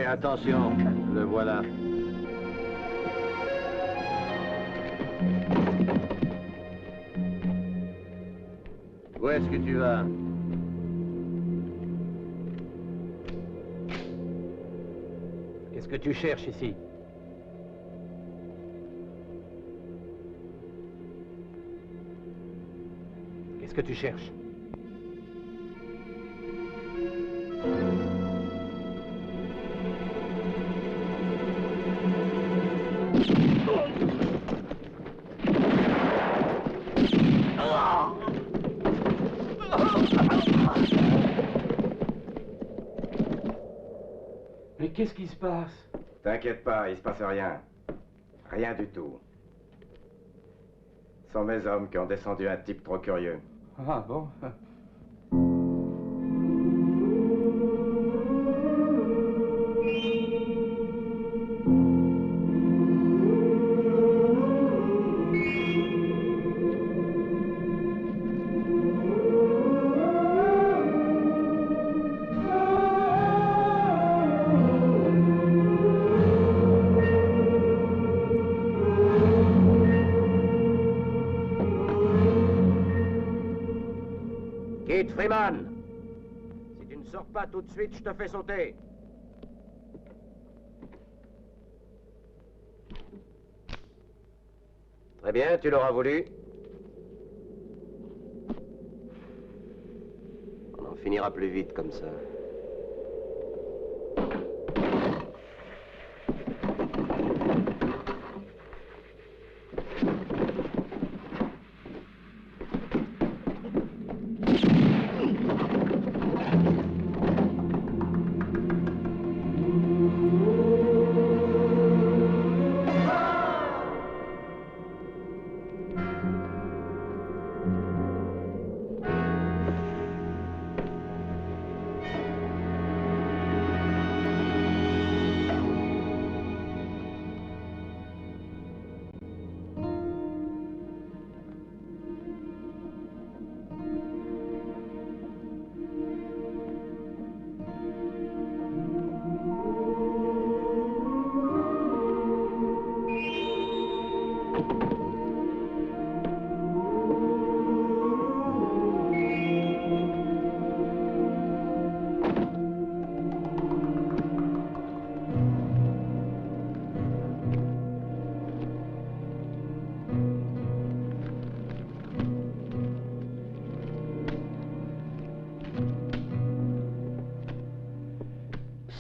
attention, le voilà. Où est-ce que tu vas? Qu'est-ce que tu cherches ici? Qu'est-ce que tu cherches? Mais qu'est-ce qui se passe? T'inquiète pas, il se passe rien. Rien du tout. Ce sont mes hommes qui ont descendu un type trop curieux. Ah bon? Kid Freeman, si tu ne sors pas tout de suite, je te fais sauter. Très bien, tu l'auras voulu. On en finira plus vite comme ça.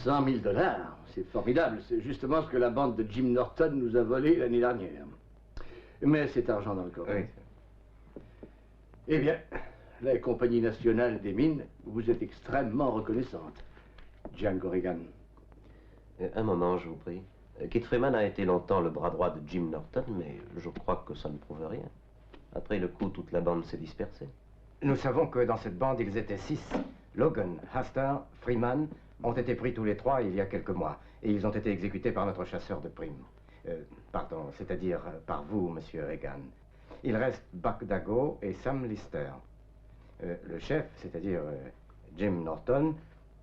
$100 000, c'est formidable. C'est justement ce que la bande de Jim Norton nous a volé l'année dernière. Mais c'est argent dans le corps. Oui. Eh bien, la Compagnie nationale des mines vous est extrêmement reconnaissante, John Corrigan. Un moment, je vous prie. Kit Freeman a été longtemps le bras droit de Jim Norton, mais je crois que ça ne prouve rien. Après le coup, toute la bande s'est dispersée. Nous savons que dans cette bande, ils étaient 6. Logan, Astor, Freeman ont été pris tous les 3 il y a quelques mois. Et ils ont été exécutés par notre chasseur de primes. Pardon, c'est-à-dire par vous, monsieur Reagan. Il reste Buck Dago et Sam Lister. Le chef, c'est-à-dire Jim Norton,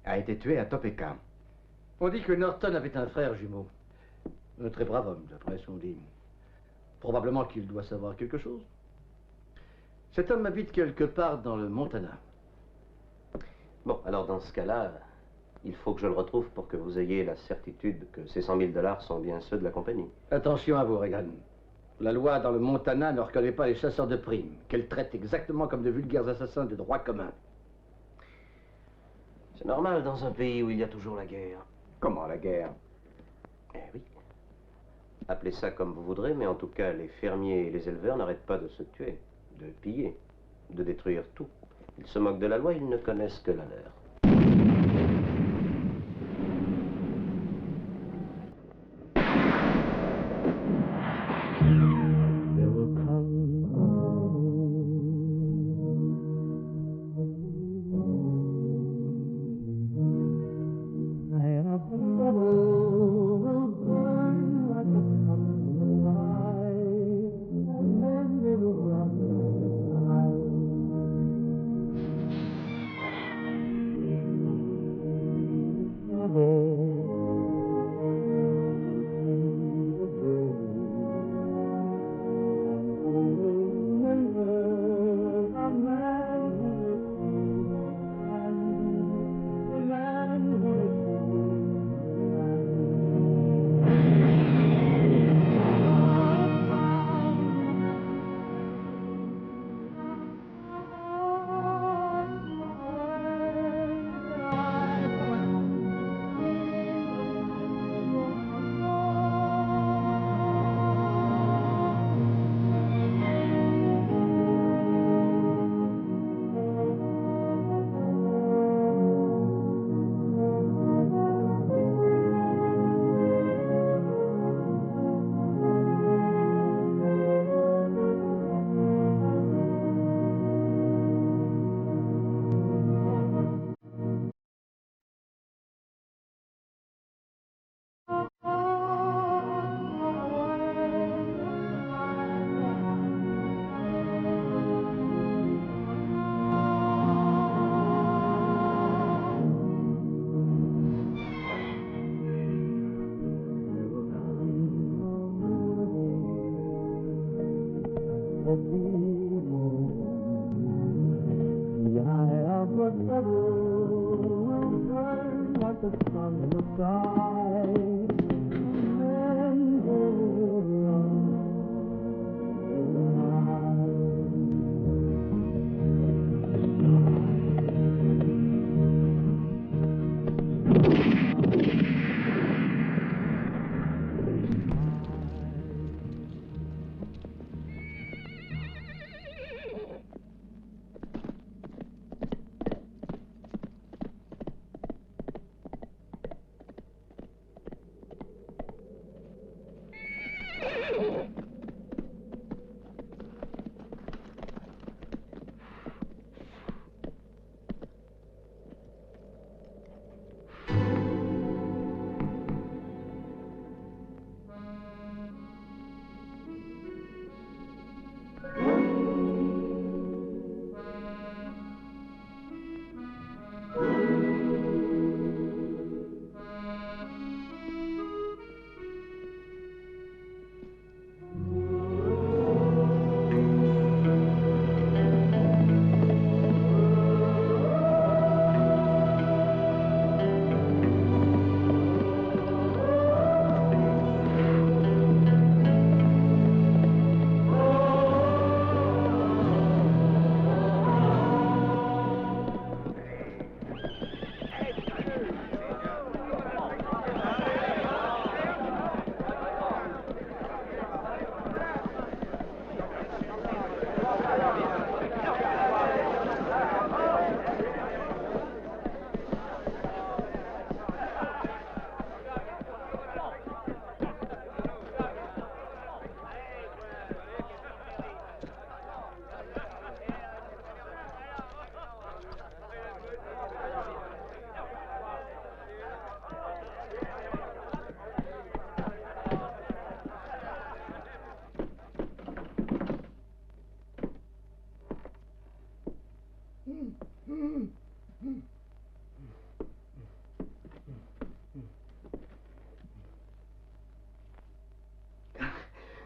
a été tué à Topeka. On dit que Norton avait un frère jumeau. Un très brave homme, d'après ce qu'on dit. Probablement qu'il doit savoir quelque chose. Cet homme habite quelque part dans le Montana. Bon, alors dans ce cas-là, il faut que je le retrouve pour que vous ayez la certitude que ces $100 000 sont bien ceux de la compagnie. Attention à vous, Reagan. La loi dans le Montana ne reconnaît pas les chasseurs de primes, qu'elle traite exactement comme de vulgaires assassins de droit commun. C'est normal dans un pays où il y a toujours la guerre. Comment la guerre? Eh oui. Appelez ça comme vous voudrez, mais en tout cas, les fermiers et les éleveurs n'arrêtent pas de se tuer, de piller, de détruire tout. Ils se moquent de la loi, ils ne connaissent que la leur.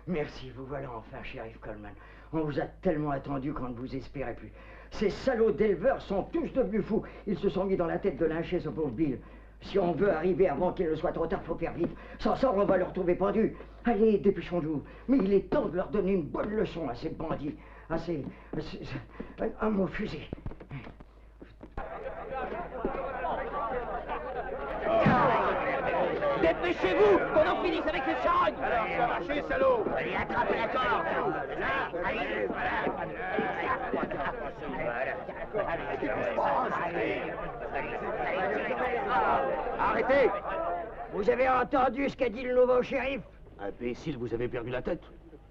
Merci, vous voilà enfin, shérif Coleman. On vous a tellement attendu qu'on ne vous espérait plus. Ces salauds d'éleveurs sont tous devenus fous. Ils se sont mis dans la tête de lyncher ce pauvre Bill. Si on veut arriver avant qu'il ne soit trop tard, faut faire vite. Sans ça, on va le retrouver pendu. Allez, dépêchons-nous. Mais il est temps de leur donner une bonne leçon à ces bandits. À mon fusil. Dépêchez-vous, qu'on en finisse avec ces charognes. Alors, marchez, salaud. Allez, attrapez la corde. Là, allez, Arrêtez. Vous avez entendu ce qu'a dit le nouveau shérif? Imbécile, vous avez perdu la tête.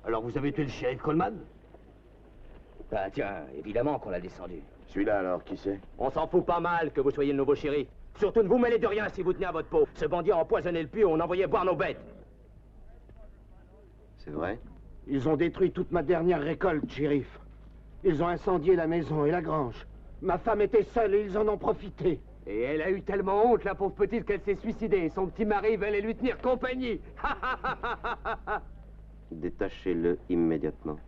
Alors vous avez tué le shérif Coleman? Ah tiens, évidemment qu'on l'a descendu. Celui-là alors, qui c'est? On s'en fout pas mal que vous soyez le nouveau shérif. Surtout ne vous mêlez de rien si vous tenez à votre peau. Ce bandit a empoisonné le puits où on envoyait boire nos bêtes. C'est vrai? Ils ont détruit toute ma dernière récolte, shérif. Ils ont incendié la maison et la grange. Ma femme était seule et ils en ont profité. Et elle a eu tellement honte, la pauvre petite, qu'elle s'est suicidée. Son petit mari allait lui tenir compagnie. Détachez-le immédiatement.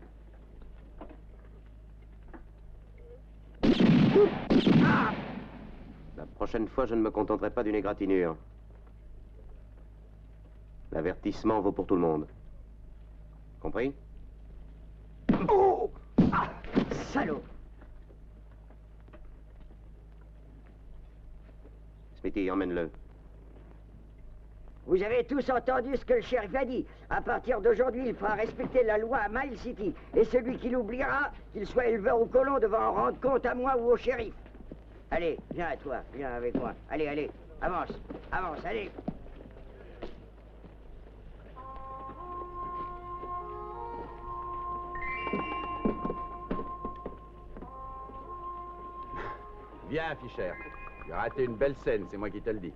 La prochaine fois, je ne me contenterai pas d'une égratignure. L'avertissement vaut pour tout le monde. Compris? Oh! Ah! Salaud! Smithy, emmène-le. Vous avez tous entendu ce que le shérif a dit. À partir d'aujourd'hui, il fera respecter la loi à Mile City. Et celui qui l'oubliera, qu'il soit éleveur ou colon, devant en rendre compte à moi ou au shérif. Allez, viens à toi, viens avec moi. Allez, allez, avance, avance, allez. Viens, Fischer. Tu as raté une belle scène, c'est moi qui te le dis.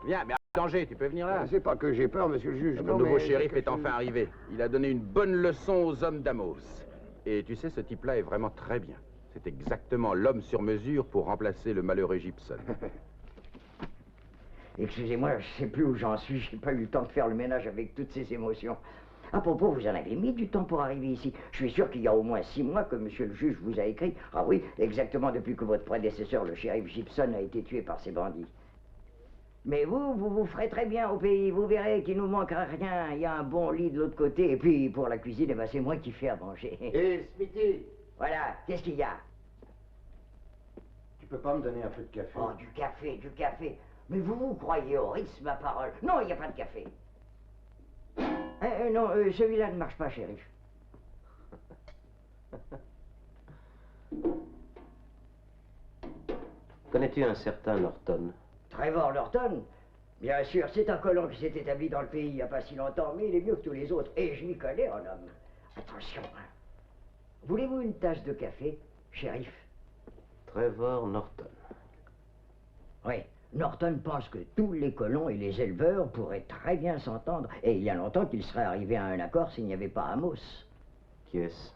Viens, mais danger, tu peux venir là. C'est pas que j'ai peur, monsieur le juge. Le nouveau shérif est enfin arrivé. Il a donné une bonne leçon aux hommes d'Amos. Et tu sais, ce type-là est vraiment très bien. C'est exactement l'homme sur mesure pour remplacer le malheureux Gibson. Excusez-moi, je sais plus où j'en suis. J'ai pas eu le temps de faire le ménage avec toutes ces émotions. À propos, vous en avez mis du temps pour arriver ici. Je suis sûr qu'il y a au moins 6 mois que monsieur le juge vous a écrit. Ah oui, exactement depuis que votre prédécesseur, le shérif Gibson, a été tué par ces bandits. Mais vous ferez très bien au pays. Vous verrez qu'il nous manquera rien. Il y a un bon lit de l'autre côté. Et puis, pour la cuisine, eh ben, c'est moi qui fais à manger. Hé, Smithy, Voilà, qu'est-ce qu'il y a? tu peux pas me donner un peu de café? Oh, du café, du café. Mais vous croyez au risque, ma parole? Non, il n'y a pas de café. Non, celui-là ne marche pas, shérif. Connais-tu un certain Norton? Trevor Norton? Bien sûr, c'est un colon qui s'est établi dans le pays il n'y a pas si longtemps, mais il est mieux que tous les autres. Et je m'y connais en homme. Attention. Voulez-vous une tasse de café, shérif? Trevor Norton. Oui. Norton pense que tous les colons et les éleveurs pourraient très bien s'entendre. Et il y a longtemps qu'il serait arrivé à un accord s'il n'y avait pas Amos. Qui est-ce?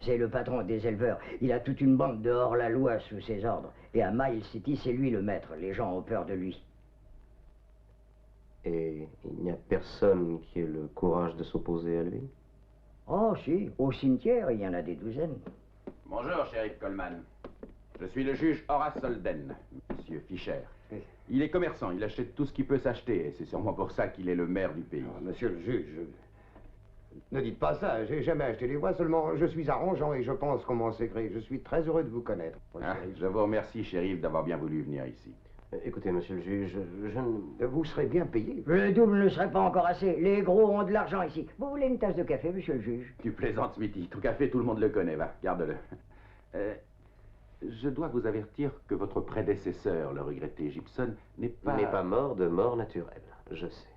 C'est le patron des éleveurs. Il a toute une bande de hors-la-loi sous ses ordres. Et à Mile City, c'est lui le maître. Les gens ont peur de lui. Et il n'y a personne qui ait le courage de s'opposer à lui? Oh, si. Au cimetière, il y en a des douzaines. Bonjour, shérif Coleman. Je suis le juge Horace Holden, monsieur Fisher. Il est commerçant, il achète tout ce qui peut s'acheter, et c'est sûrement pour ça qu'il est le maire du pays. Monsieur le juge, ne dites pas ça. J'ai jamais acheté les voix, seulement je suis arrangeant et je pense qu'on m'en secret. Je suis très heureux de vous connaître. Ah, je vous remercie, shérif, d'avoir bien voulu venir ici. Écoutez, monsieur le juge, je ne... Vous serez bien payé. Le double ne serait pas encore assez. Les gros ont de l'argent ici. Vous voulez une tasse de café, monsieur le juge? Tu plaisantes, Smithy. Ton café, tout le monde le connaît, va, garde-le. Je dois vous avertir que votre prédécesseur, le regretté Gibson, n'est pas mort de mort naturelle, je sais.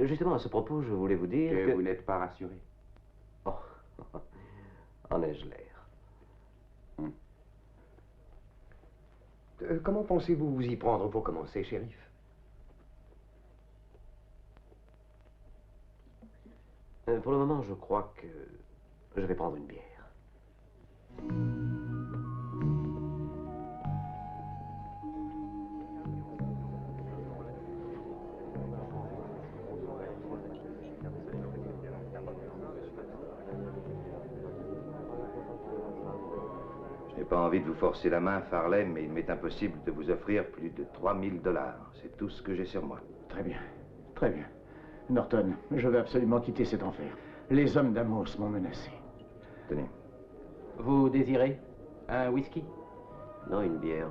Justement, à ce propos, je voulais vous dire que vous n'êtes pas rassuré. Oh, en ai-je l'air? Comment pensez-vous vous y prendre pour commencer, shérif? Pour le moment, je crois que je vais prendre une bière. Je n'ai pas envie de vous forcer la main, Farley, mais il m'est impossible de vous offrir plus de 3000 $. C'est tout ce que j'ai sur moi. Très bien, très bien. Norton, je veux absolument quitter cet enfer. Les hommes d'Amos m'ont menacé. Tenez. Vous désirez un whisky? Non, une bière.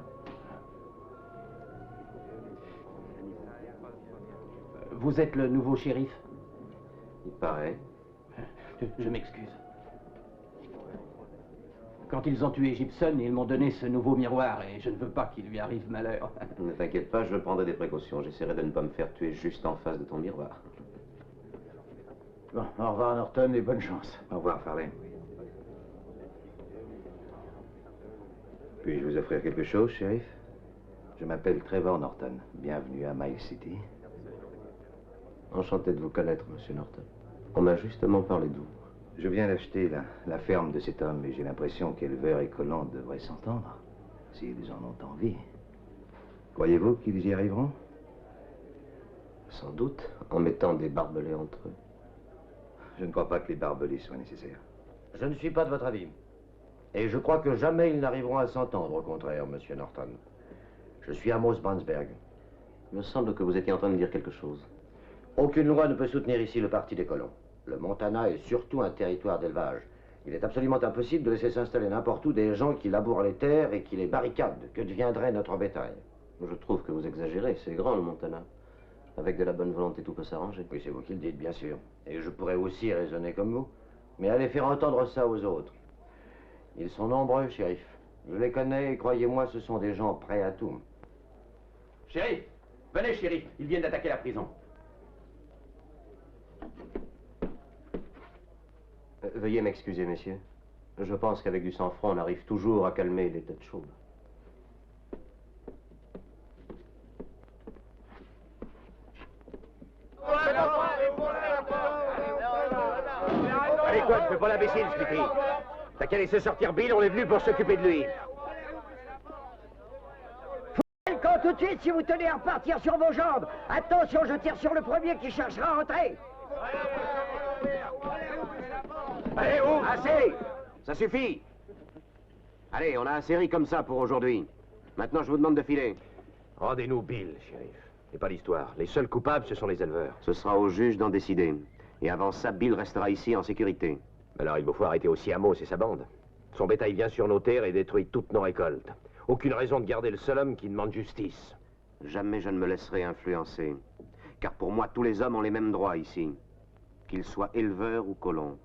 Vous êtes le nouveau shérif? Il paraît. Je m'excuse. Quand ils ont tué Gibson, ils m'ont donné ce nouveau miroir et je ne veux pas qu'il lui arrive malheur. Ne t'inquiète pas, je prendrai des précautions. J'essaierai de ne pas me faire tuer juste en face de ton miroir. Bon, au revoir Norton et bonne chance. Au revoir, Farley. Puis-je vous offrir quelque chose, shérif? Je m'appelle Trevor Norton. Bienvenue à Mile City. Enchanté de vous connaître, monsieur Norton. On m'a justement parlé de vous. Je viens d'acheter la ferme de cet homme et j'ai l'impression qu'éleveurs et colons devraient s'entendre, s'ils en ont envie. Croyez-vous qu'ils y arriveront? Sans doute, en mettant des barbelés entre eux. Je ne crois pas que les barbelés soient nécessaires. Je ne suis pas de votre avis. Et je crois que jamais ils n'arriveront à s'entendre, au contraire, monsieur Norton. Je suis Amos Brandsberg. Il me semble que vous étiez en train de dire quelque chose. Aucune loi ne peut soutenir ici le parti des colons. Le Montana est surtout un territoire d'élevage. Il est absolument impossible de laisser s'installer n'importe où des gens qui labourent les terres et qui les barricadent. Que deviendrait notre bétail? Je trouve que vous exagérez. C'est grand, le Montana. Avec de la bonne volonté, tout peut s'arranger. Oui, c'est vous qui le dites, bien sûr. Et je pourrais aussi raisonner comme vous. Mais allez faire entendre ça aux autres. Ils sont nombreux, shérif. Je les connais et croyez-moi, ce sont des gens prêts à tout. Shérif! Venez, shérif! Ils viennent d'attaquer la prison. Veuillez m'excuser, messieurs. Je pense qu'avec du sang-froid, on arrive toujours à calmer les têtes chaudes. Allez quoi, tu fais pas l'imbécile, Smithy. T'as qu'à laisser sortir Bill, on est venu pour s'occuper de lui. Faut le camp tout de suite si vous tenez à repartir sur vos jambes. Attention, je tire sur le premier qui cherchera à entrer. Allez, où? Assez! Ça suffit! Allez, on a assez ri comme ça pour aujourd'hui. Maintenant, je vous demande de filer. Rendez-nous Bill, shérif. C'est pas l'histoire. Les seuls coupables, ce sont les éleveurs. Ce sera au juge d'en décider. Et avant ça, Bill restera ici en sécurité. Alors il vous faut arrêter aussi Amos et sa bande. Son bétail vient sur nos terres et détruit toutes nos récoltes. Aucune raison de garder le seul homme qui demande justice. Jamais je ne me laisserai influencer. Car pour moi, tous les hommes ont les mêmes droits ici. Qu'ils soient éleveurs ou colons.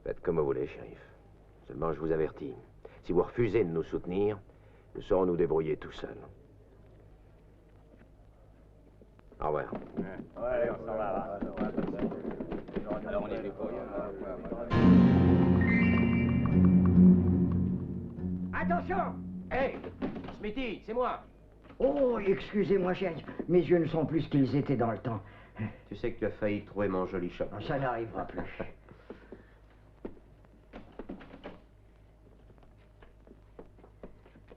Faites comme vous voulez, shérif. Seulement, je vous avertis. Si vous refusez de nous soutenir, nous saurons nous débrouiller tout seuls. Au revoir. Ouais, on s'en va. Alors on est venu pour Attention! Hey, Smithy, c'est moi. Oh, excusez-moi, chérie. Mes yeux ne sont plus ce qu'ils étaient dans le temps. Tu sais que tu as failli trouver mon joli chat. Ça n'arrivera plus.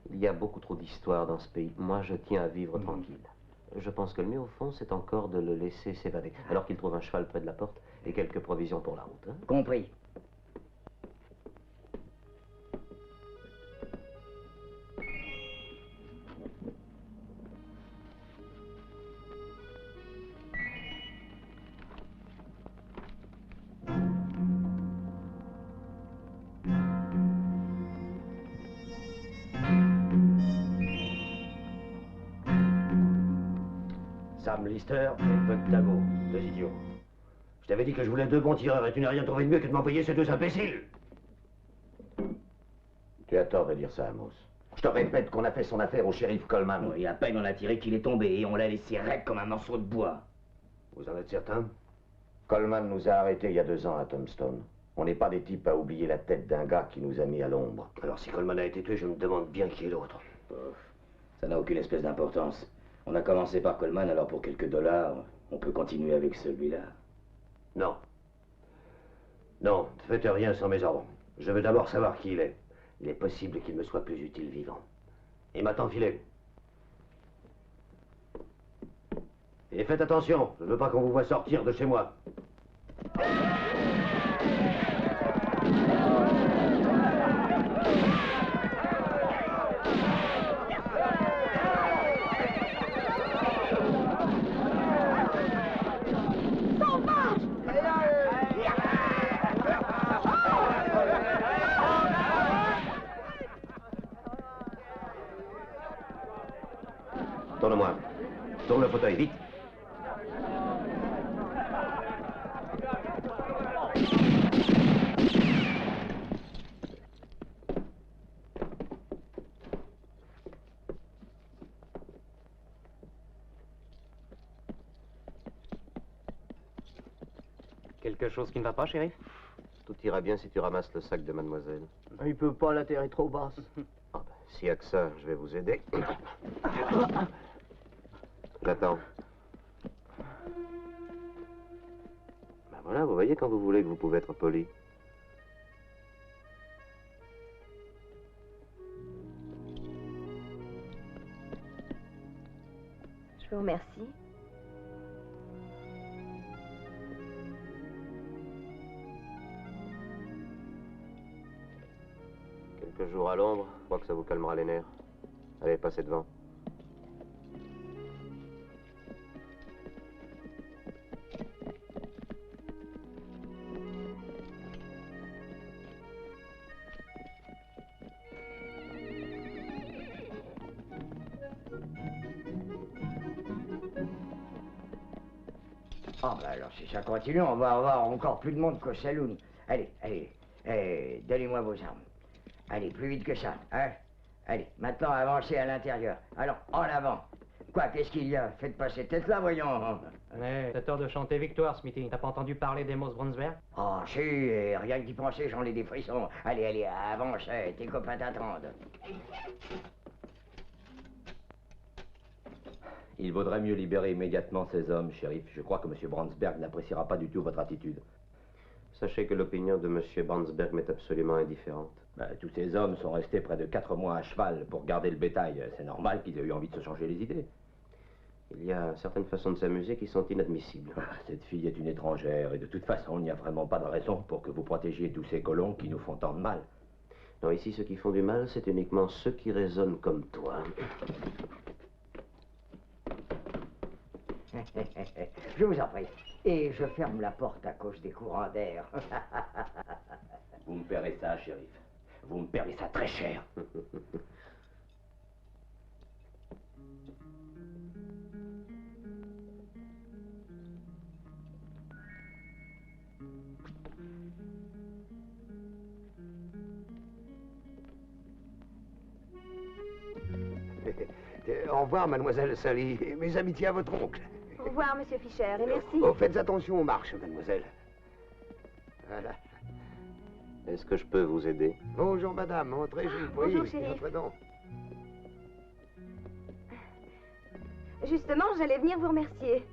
Il y a beaucoup trop d'histoires dans ce pays. Moi, je tiens à vivre tranquille. Je pense que le mieux, au fond, c'est encore de le laisser s'évader. Alors qu'il trouve un cheval près de la porte et quelques provisions pour la route. Hein? Compris. Sam Lister et Buck Dago, deux idiots. Je t'avais dit que je voulais deux bons tireurs et tu n'as rien trouvé de mieux que de m'envoyer ces deux imbéciles. Tu as tort de dire ça, Amos. Je te répète qu'on a fait son affaire au shérif Coleman. Oui, à peine on a tiré qu'il est tombé et on l'a laissé raide comme un morceau de bois. Vous en êtes certain? Coleman nous a arrêtés il y a 2 ans à Tombstone. On n'est pas des types à oublier la tête d'un gars qui nous a mis à l'ombre. Alors si Coleman a été tué, je me demande bien qui est l'autre. Ça n'a aucune espèce d'importance. On a commencé par Coleman, alors pour quelques dollars, on peut continuer avec celui-là. Non. Non, ne faites rien sans mes ordres. Je veux d'abord savoir qui il est. Il est possible qu'il me soit plus utile vivant. Et maintenant, filez. Et faites attention, je ne veux pas qu'on vous voie sortir de chez moi. Tourne-moi. Tourne le fauteuil, vite. Quelque chose qui ne va pas, shérif? Tout ira bien si tu ramasses le sac de mademoiselle. Il peut pas, la terre est trop basse. Ah ben, s'il y a que ça, je vais vous aider. J'attends. Ben voilà, vous voyez quand vous voulez que vous pouvez être poli. Je vous remercie. Quelques jours à l'ombre, je crois que ça vous calmera les nerfs. Allez, passez devant. Ah, bah alors si ça continue, on va avoir encore plus de monde qu'au saloon. Allez, donnez-moi vos armes. Allez, plus vite que ça, hein? Allez, maintenant avancez à l'intérieur. Alors, en avant. Quoi, qu'est-ce qu'il y a? Faites pas cette tête-là, voyons. Mais t'as tort de chanter victoire, Smithy. T'as pas entendu parler d'Amos Brunsberg? Ah, si, rien que d'y penser, j'en ai des frissons. Allez, avance, tes copains t'attendent. Il vaudrait mieux libérer immédiatement ces hommes, shérif. Je crois que M. Brandsberg n'appréciera pas du tout votre attitude. Sachez que l'opinion de M. Brandsberg m'est absolument indifférente. Tous ces hommes sont restés près de 4 mois à cheval pour garder le bétail. C'est normal qu'ils aient eu envie de se changer les idées. Il y a certaines façons de s'amuser qui sont inadmissibles. Ah, cette fille est une étrangère et de toute façon, il n'y a vraiment pas de raison pour que vous protégiez tous ces colons qui nous font tant de mal. Non, ici, ceux qui font du mal, c'est uniquement ceux qui raisonnent comme toi. Je vous en prie. Et je ferme la porte à cause des courants d'air. Vous me paierez ça, shérif. Vous me paierez ça très cher. Au revoir, mademoiselle Sally. Mes amitiés à votre oncle. Au revoir, monsieur Fischer, et merci. Oh, faites attention aux marches, mademoiselle. Voilà. Est-ce que je peux vous aider? Bonjour, madame. Entrez, je vous prie. Bonjour, shérif. Entrez donc. Justement, j'allais venir vous remercier.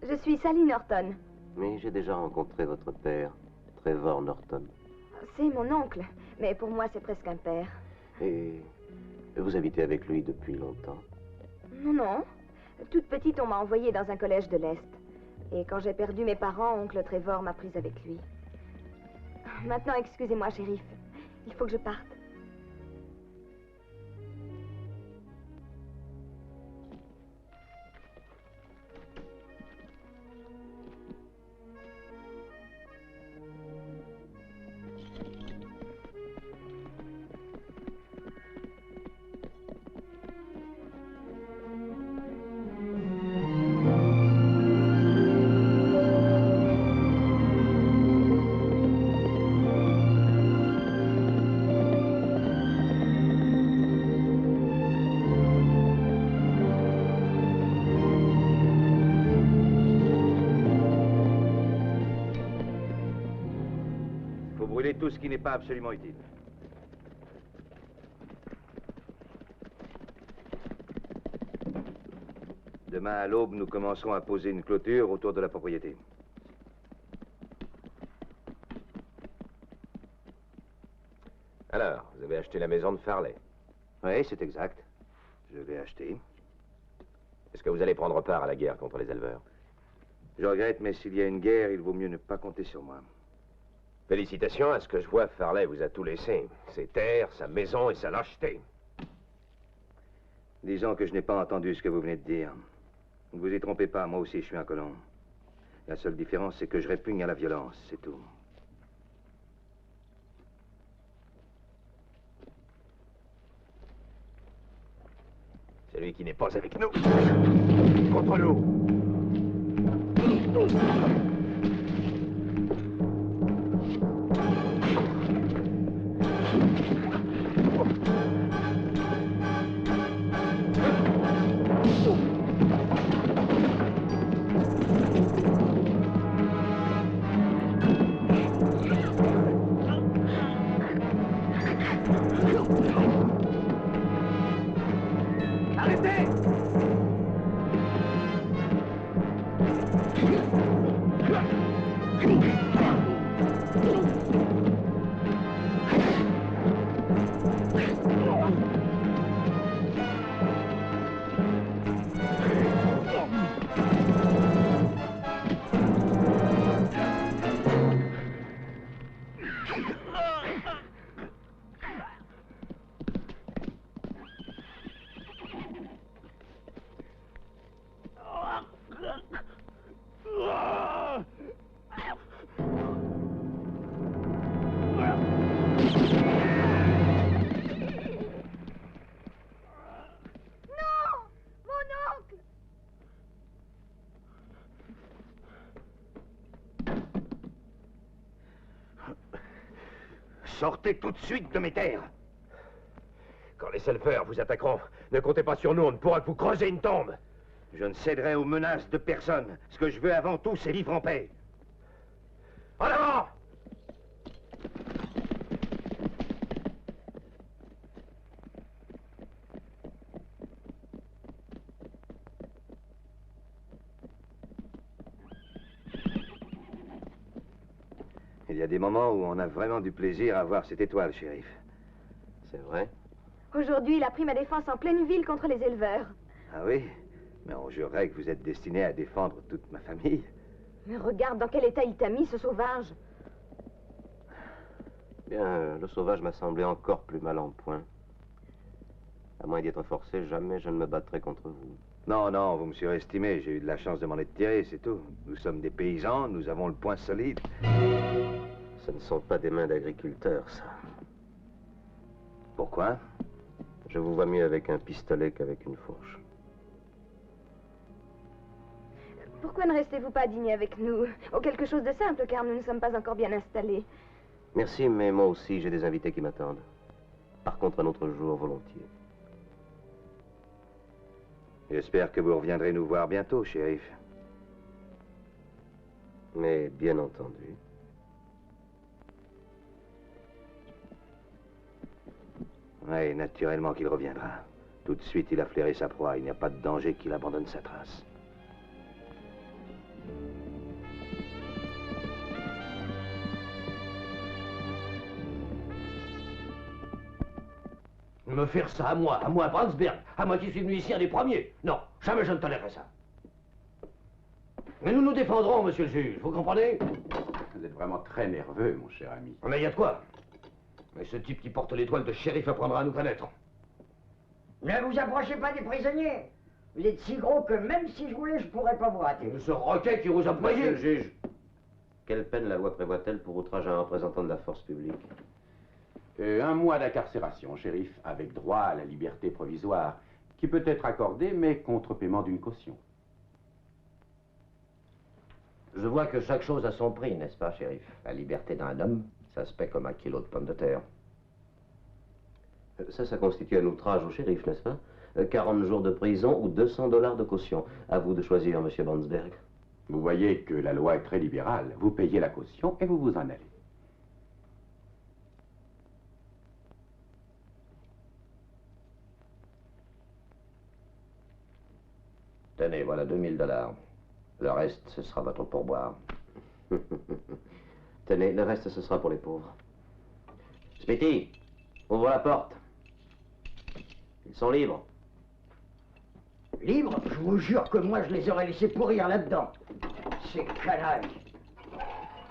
Je suis Sally Norton. Mais j'ai déjà rencontré votre père, Trevor Norton. C'est mon oncle, mais pour moi, c'est presque un père. Et vous habitez avec lui depuis longtemps? Non, non. Toute petite, on m'a envoyée dans un collège de l'Est. Et quand j'ai perdu mes parents, oncle Trevor m'a prise avec lui. Maintenant, excusez-moi, shérif. Il faut que je parte. Tout ce qui n'est pas absolument utile. Demain à l'aube, nous commencerons à poser une clôture autour de la propriété. Alors, vous avez acheté la maison de Farley? Oui, c'est exact. Je l'ai acheté. Est-ce que vous allez prendre part à la guerre contre les éleveurs? Je regrette, mais s'il y a une guerre, il vaut mieux ne pas compter sur moi. Félicitations, à ce que je vois, Farley vous a tout laissé. Ses terres, sa maison et sa lâcheté. Disons que je n'ai pas entendu ce que vous venez de dire. Ne vous y trompez pas, moi aussi je suis un colon. La seule différence, c'est que je répugne à la violence, c'est tout. Celui qui n'est pas avec nous, contre nous. Sortez tout de suite de mes terres. Quand les Selfers vous attaqueront, ne comptez pas sur nous, on ne pourra que vous creuser une tombe. Je ne céderai aux menaces de personne. Ce que je veux avant tout, c'est vivre en paix. En avant! Il y a des moments où on a vraiment du plaisir à voir cette étoile, shérif. C'est vrai? Aujourd'hui, il a pris ma défense en pleine ville contre les éleveurs. Ah oui? Mais on jurerait que vous êtes destiné à défendre toute ma famille. Mais regarde dans quel état il t'a mis, ce sauvage. Bien, le sauvage m'a semblé encore plus mal en point. À moins d'y être forcé, jamais je ne me battrai contre vous. Non, non, vous me surestimez. J'ai eu de la chance de m'en être tiré, c'est tout. Nous sommes des paysans, nous avons le poing solide. Ce ne sont pas des mains d'agriculteurs, ça. Pourquoi? Je vous vois mieux avec un pistolet qu'avec une fourche. Pourquoi ne restez-vous pas dîner avec nous? Ou quelque chose de simple, car nous ne sommes pas encore bien installés. Merci, mais moi aussi, j'ai des invités qui m'attendent. Par contre, un autre jour, volontiers. J'espère que vous reviendrez nous voir bientôt, shérif. Mais bien entendu. Oui, naturellement qu'il reviendra. Tout de suite, il a flairé sa proie. Il n'y a pas de danger qu'il abandonne sa trace. Me faire ça à moi, Brandsberg, à moi qui suis venu ici un des premiers. Non, jamais je ne tolérerai ça. Mais nous nous défendrons, monsieur le juge, vous comprenez? Vous êtes vraiment très nerveux, mon cher ami. Mais il y a de quoi? Mais ce type qui porte l'étoile de shérif apprendra à nous connaître. Ne vous approchez pas des prisonniers. Vous êtes si gros que même si je voulais, je pourrais pas vous rater. Ce roquet qui vous a Monsieur poigné. le juge, quelle peine la loi prévoit-elle pour outrage à un représentant de la force publique? 1 mois d'incarcération, shérif, avec droit à la liberté provisoire, qui peut être accordée, mais contre paiement d'une caution. Je vois que chaque chose a son prix, n'est-ce pas, shérif? La liberté d'un homme, ça se paie comme 1 kilo de pommes de terre. Ça constitue un outrage au shérif, n'est-ce pas? 40 jours de prison ou 200 $ de caution. À vous de choisir, monsieur Brandsberg. Vous voyez que la loi est très libérale. Vous payez la caution et vous vous en allez. Tenez, voilà 2000 $. Le reste, ce sera votre pourboire. Tenez, le reste, ce sera pour les pauvres. Smithy, ouvre la porte. Ils sont libres. Libres? Je vous jure que moi, je les aurais laissés pourrir là-dedans. Ces canailles.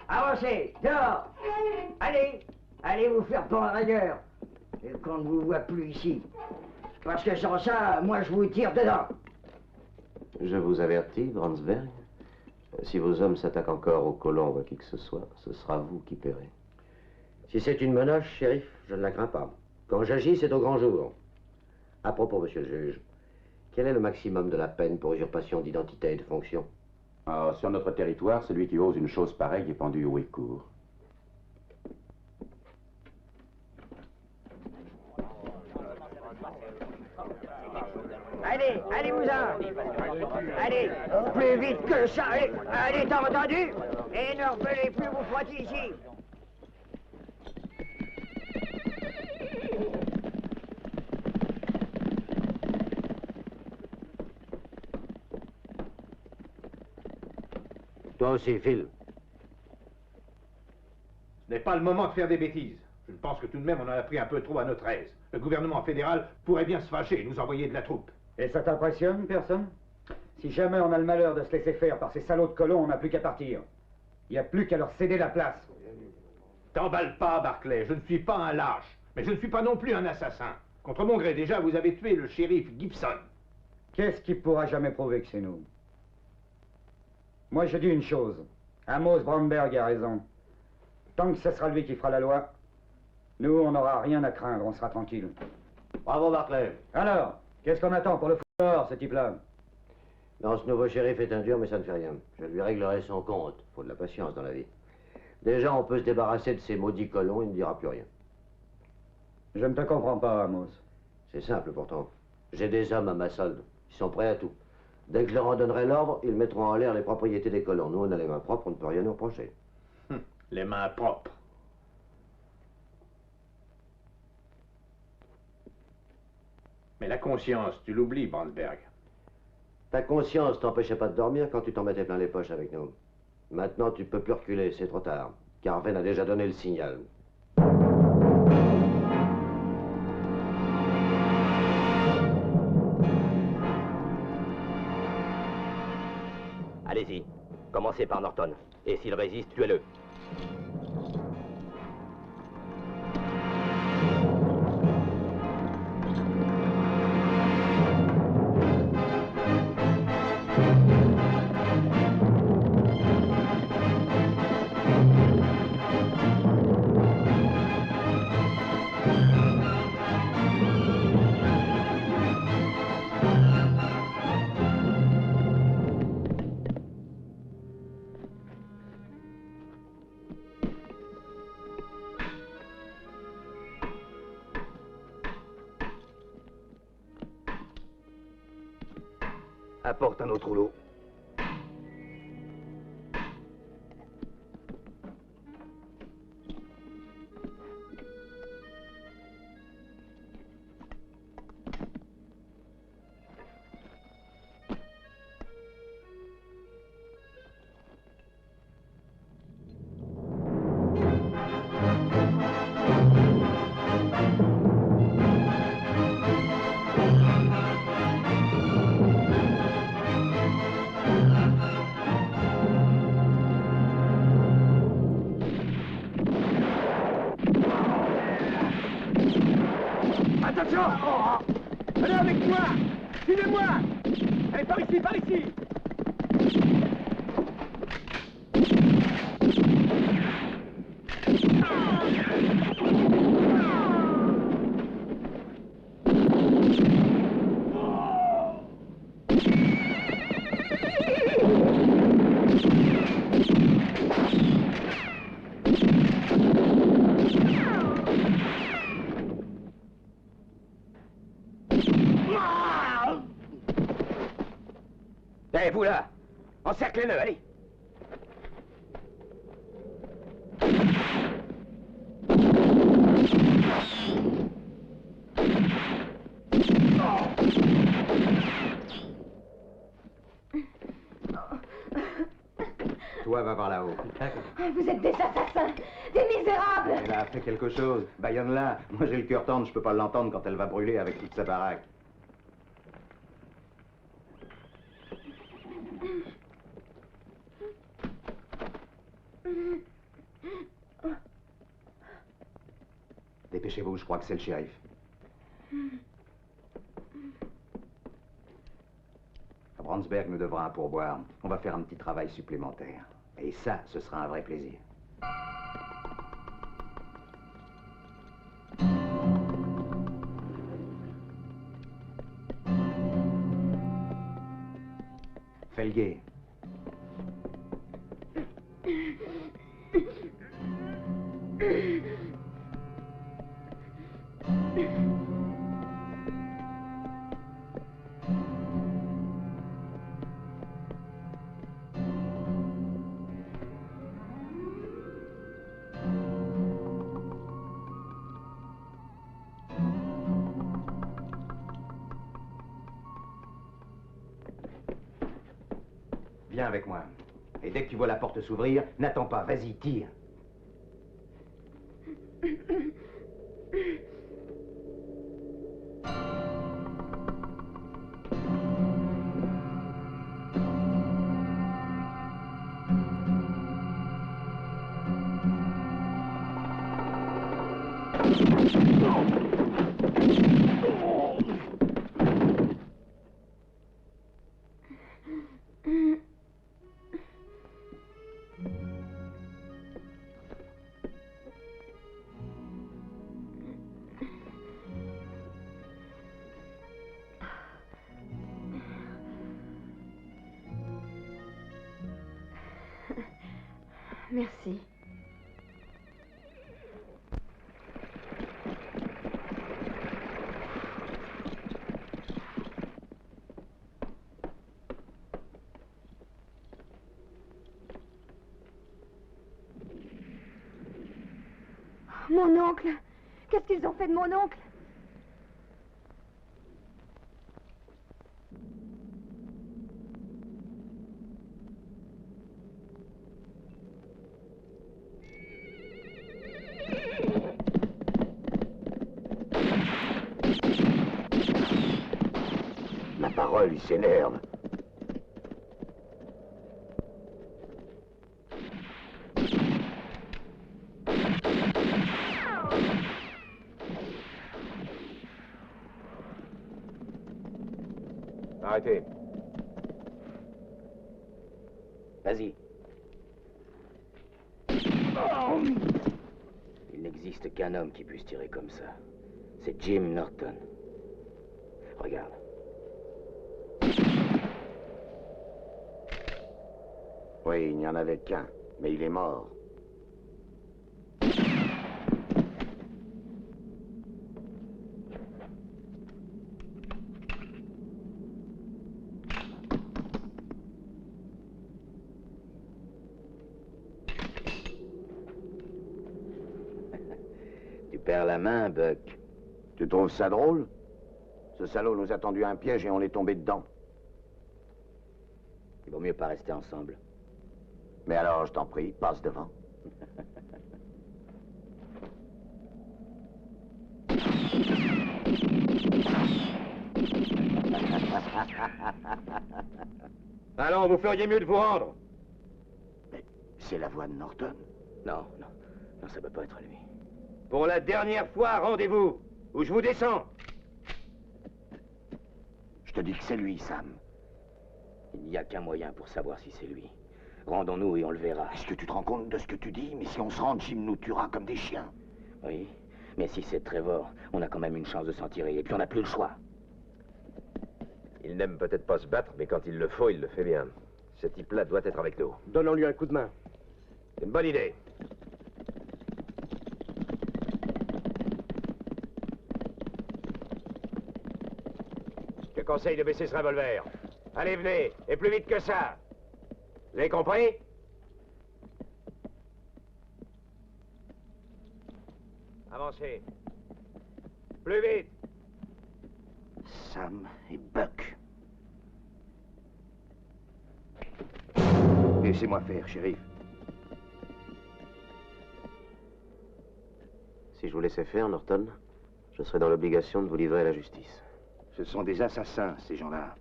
Avancez, dehors. Allez, allez vous faire pendre ailleurs. Et qu'on ne vous voit plus ici. Parce que sans ça, moi, je vous tire dedans. Je vous avertis, Brandsberg, si vos hommes s'attaquent encore aux colons ou à qui que ce soit, ce sera vous qui paierez. Si c'est une menace, shérif, je ne la crains pas. Quand j'agis, c'est au grand jour. À propos, monsieur le juge, quel est le maximum de la peine pour usurpation d'identité et de fonction? Alors, sur notre territoire, celui qui ose une chose pareille est pendu haut et court. Allez, allez-vous-en. Allez, plus vite que ça. Allez, allez, t'as entendu? Et ne revenez plus vous frotter ici. Toi aussi, Phil. Ce n'est pas le moment de faire des bêtises. Je pense que tout de même, on en a pris un peu trop à notre aise. Le gouvernement fédéral pourrait bien se fâcher et nous envoyer de la troupe. Et ça t'impressionne, personne? Si jamais on a le malheur de se laisser faire par ces salauds de colons, on n'a plus qu'à partir. Il n'y a plus qu'à leur céder la place. T'emballe pas, Barclay. Je ne suis pas un lâche. Mais je ne suis pas non plus un assassin. Contre mon gré, déjà, vous avez tué le shérif Gibson. Qu'est-ce qui pourra jamais prouver que c'est nous? Moi, je dis une chose. Amos Brandsberg a raison. Tant que ce sera lui qui fera la loi, nous, on n'aura rien à craindre, on sera tranquille. Bravo, Barclay. Alors, qu'est-ce qu'on attend pour le foutre, ce type-là? Non, ce nouveau shérif est un dur, mais ça ne fait rien. Je lui réglerai son compte. Faut de la patience dans la vie. Déjà, on peut se débarrasser de ces maudits colons, il ne dira plus rien. Je ne te comprends pas, Amos. C'est simple, pourtant. J'ai des hommes à ma solde. Ils sont prêts à tout. Dès que je leur en donnerai l'ordre, ils mettront en l'air les propriétés des colons. Nous, on a les mains propres, on ne peut rien nous reprocher. Les mains propres. Mais la conscience, tu l'oublies, Brandsberg. Ta conscience t'empêchait pas de dormir quand tu t'en mettais plein les poches avec nous. Maintenant, tu peux plus reculer, c'est trop tard. Carven a déjà donné le signal. Allez-y. Commencez par Norton. Et s'il résiste, tuez-le. Apporte un autre rouleau. Attention! Allez avec moi! Suivez-moi! Allez, par ici, par ici! Eh, vous là! Encerclez-le, allez! Toi, va par là-haut. Vous êtes des assassins, des misérables. Elle a fait quelque chose. Bayonne là. Moi, j'ai le cœur tendre, je peux pas l'entendre quand elle va brûler avec toute sa baraque. Dépêchez-vous, je crois que c'est le shérif. À Braunsberg nous devra un pourboire. On va faire un petit travail supplémentaire. Et ça, ce sera un vrai plaisir. Felguet. Viens avec moi. Et dès que tu vois la porte s'ouvrir, n'attends pas, vas-y, tire. Merci. Mon oncle! Qu'est-ce qu'ils ont fait de mon oncle? Ma parole, il s'énerve. Arrêtez. Vas-y. Il n'existe qu'un homme qui puisse tirer comme ça. C'est Jim Norton. Regarde. Oui, il n'y en avait qu'un, mais il est mort. Tu perds la main, Buck. Tu trouves ça drôle? Ce salaud nous a tendu un piège et on est tombé dedans. Il vaut mieux pas rester ensemble. Mais alors, je t'en prie, passe devant. Allons, vous feriez mieux de vous rendre. Mais c'est la voix de Norton. Non, non. Non, ça peut pas être lui. Pour la dernière fois, rendez-vous, ou je vous descends. Je te dis que c'est lui, Sam. Il n'y a qu'un moyen pour savoir si c'est lui. Rendons-nous et on le verra. Est-ce que tu te rends compte de ce que tu dis? Mais si on se rend, Jim nous tuera comme des chiens. Oui, mais si c'est Trevor, on a quand même une chance de s'en tirer, et puis on n'a plus le choix. Il n'aime peut-être pas se battre, mais quand il le faut, il le fait bien. Ce type-là doit être avec nous. Donnons-lui un coup de main. C'est une bonne idée. Je te conseille de baisser ce revolver. Allez, venez, et plus vite que ça. Vous avez compris? Avancez. Plus vite. Sam et Buck. Laissez-moi faire, shérif. Si je vous laissais faire, Norton, je serais dans l'obligation de vous livrer à la justice. Ce sont des assassins, ces gens-là.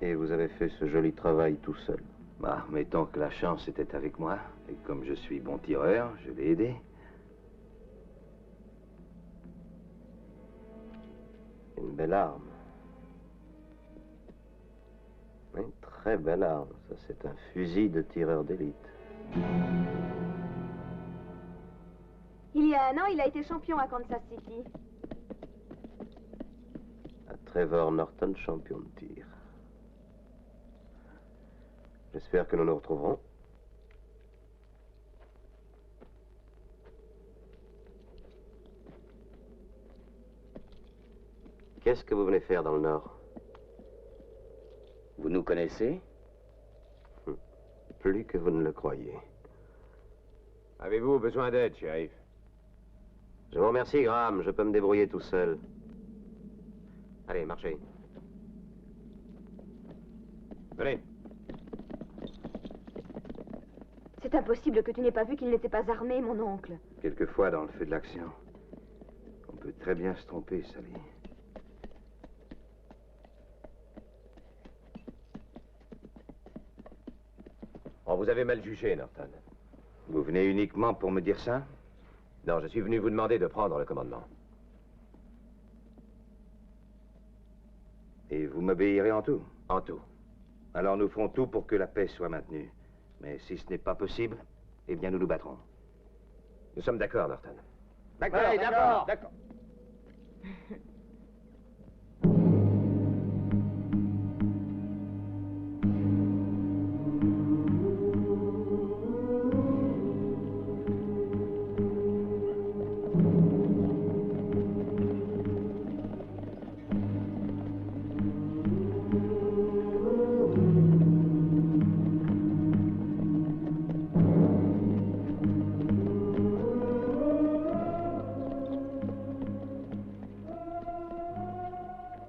Et vous avez fait ce joli travail tout seul. Bah, mettons que la chance était avec moi, et comme je suis bon tireur, je l'ai aidé. Une belle arme. Oui, très belle arme. Ça, c'est un fusil de tireur d'élite. Il y a un an, il a été champion à Kansas City. À Trevor Norton, champion de tir. J'espère que nous nous retrouverons. Qu'est-ce que vous venez faire dans le Nord? Vous nous connaissez? Plus que vous ne le croyez. Avez-vous besoin d'aide, shérif? Je vous remercie, Graham. Je peux me débrouiller tout seul. Allez, marchez. Venez. C'est impossible que tu n'aies pas vu qu'il n'était pas armé, mon oncle. Quelquefois, dans le feu de l'action, on peut très bien se tromper, Sally. On vous avez mal jugé, Norton. Vous venez uniquement pour me dire ça? Non, je suis venu vous demander de prendre le commandement. Et vous m'obéirez en tout? En tout. Alors nous ferons tout pour que la paix soit maintenue. Mais si ce n'est pas possible, eh bien nous nous battrons. Nous sommes d'accord, Norton. D'accord, ouais, d'accord.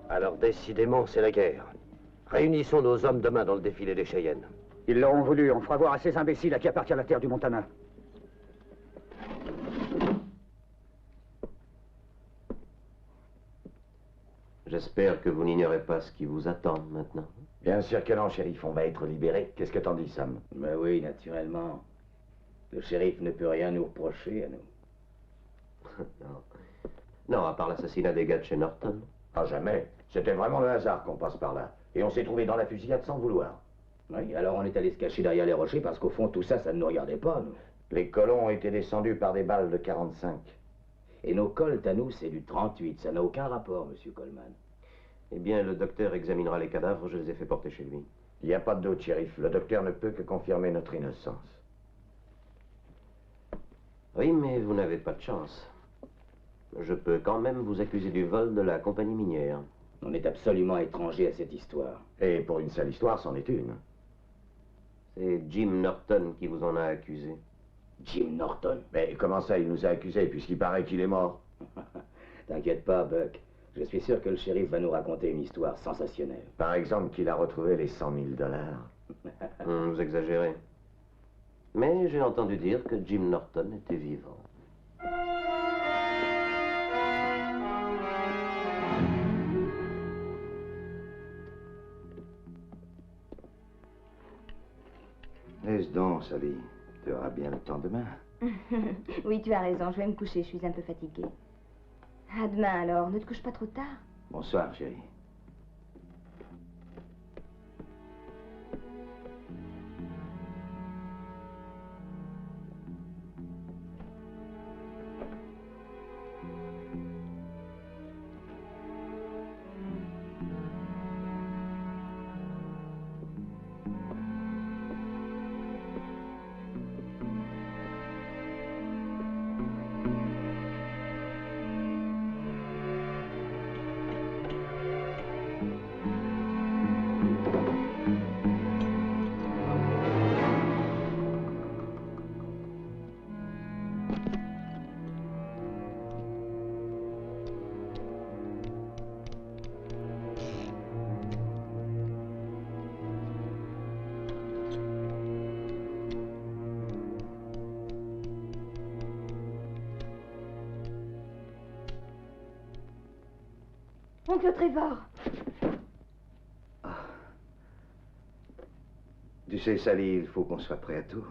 Alors décidément, c'est la guerre. Réunissons nos hommes demain dans le défilé des Cheyennes. Ils l'auront voulu. On fera voir à ces imbéciles à qui appartient la terre du Montana. J'espère que vous n'ignorez pas ce qui vous attend maintenant. Bien sûr que non, shérif. On va être libérés. Qu'est-ce que t'en dis, Sam? Ben oui, naturellement. Le shérif ne peut rien nous reprocher à nous. Non. Non, à part l'assassinat des gars de chez Norton. Ah, jamais. C'était vraiment le hasard qu'on passe par là. Et on s'est trouvé dans la fusillade sans vouloir. Oui, alors on est allé se cacher derrière les rochers parce qu'au fond, tout ça, ça ne nous regardait pas, nous. Les colons ont été descendus par des balles de 45. Et nos colts à nous, c'est du 38. Ça n'a aucun rapport, monsieur Coleman. Eh bien, le docteur examinera les cadavres, je les ai fait porter chez lui. Il n'y a pas de doute, shérif. Le docteur ne peut que confirmer notre innocence. Oui, mais vous n'avez pas de chance. Je peux quand même vous accuser du vol de la compagnie minière. On est absolument étranger à cette histoire. Et pour une sale histoire, c'en est une. C'est Jim Norton qui vous en a accusé. Jim Norton? Mais comment ça, il nous a accusés puisqu'il paraît qu'il est mort? T'inquiète pas, Buck. Je suis sûr que le shérif va nous raconter une histoire sensationnelle. Par exemple, qu'il a retrouvé les 100 000 $. Vous exagérez. Mais j'ai entendu dire que Jim Norton était vivant. Laisse donc, Sally. Tu auras bien le temps demain. Oui, tu as raison, je vais me coucher, je suis un peu fatiguée. À demain alors, ne te couche pas trop tard. Bonsoir, chérie. Oncle Trevor. Tu sais, Sally, il faut qu'on soit prêt à tout.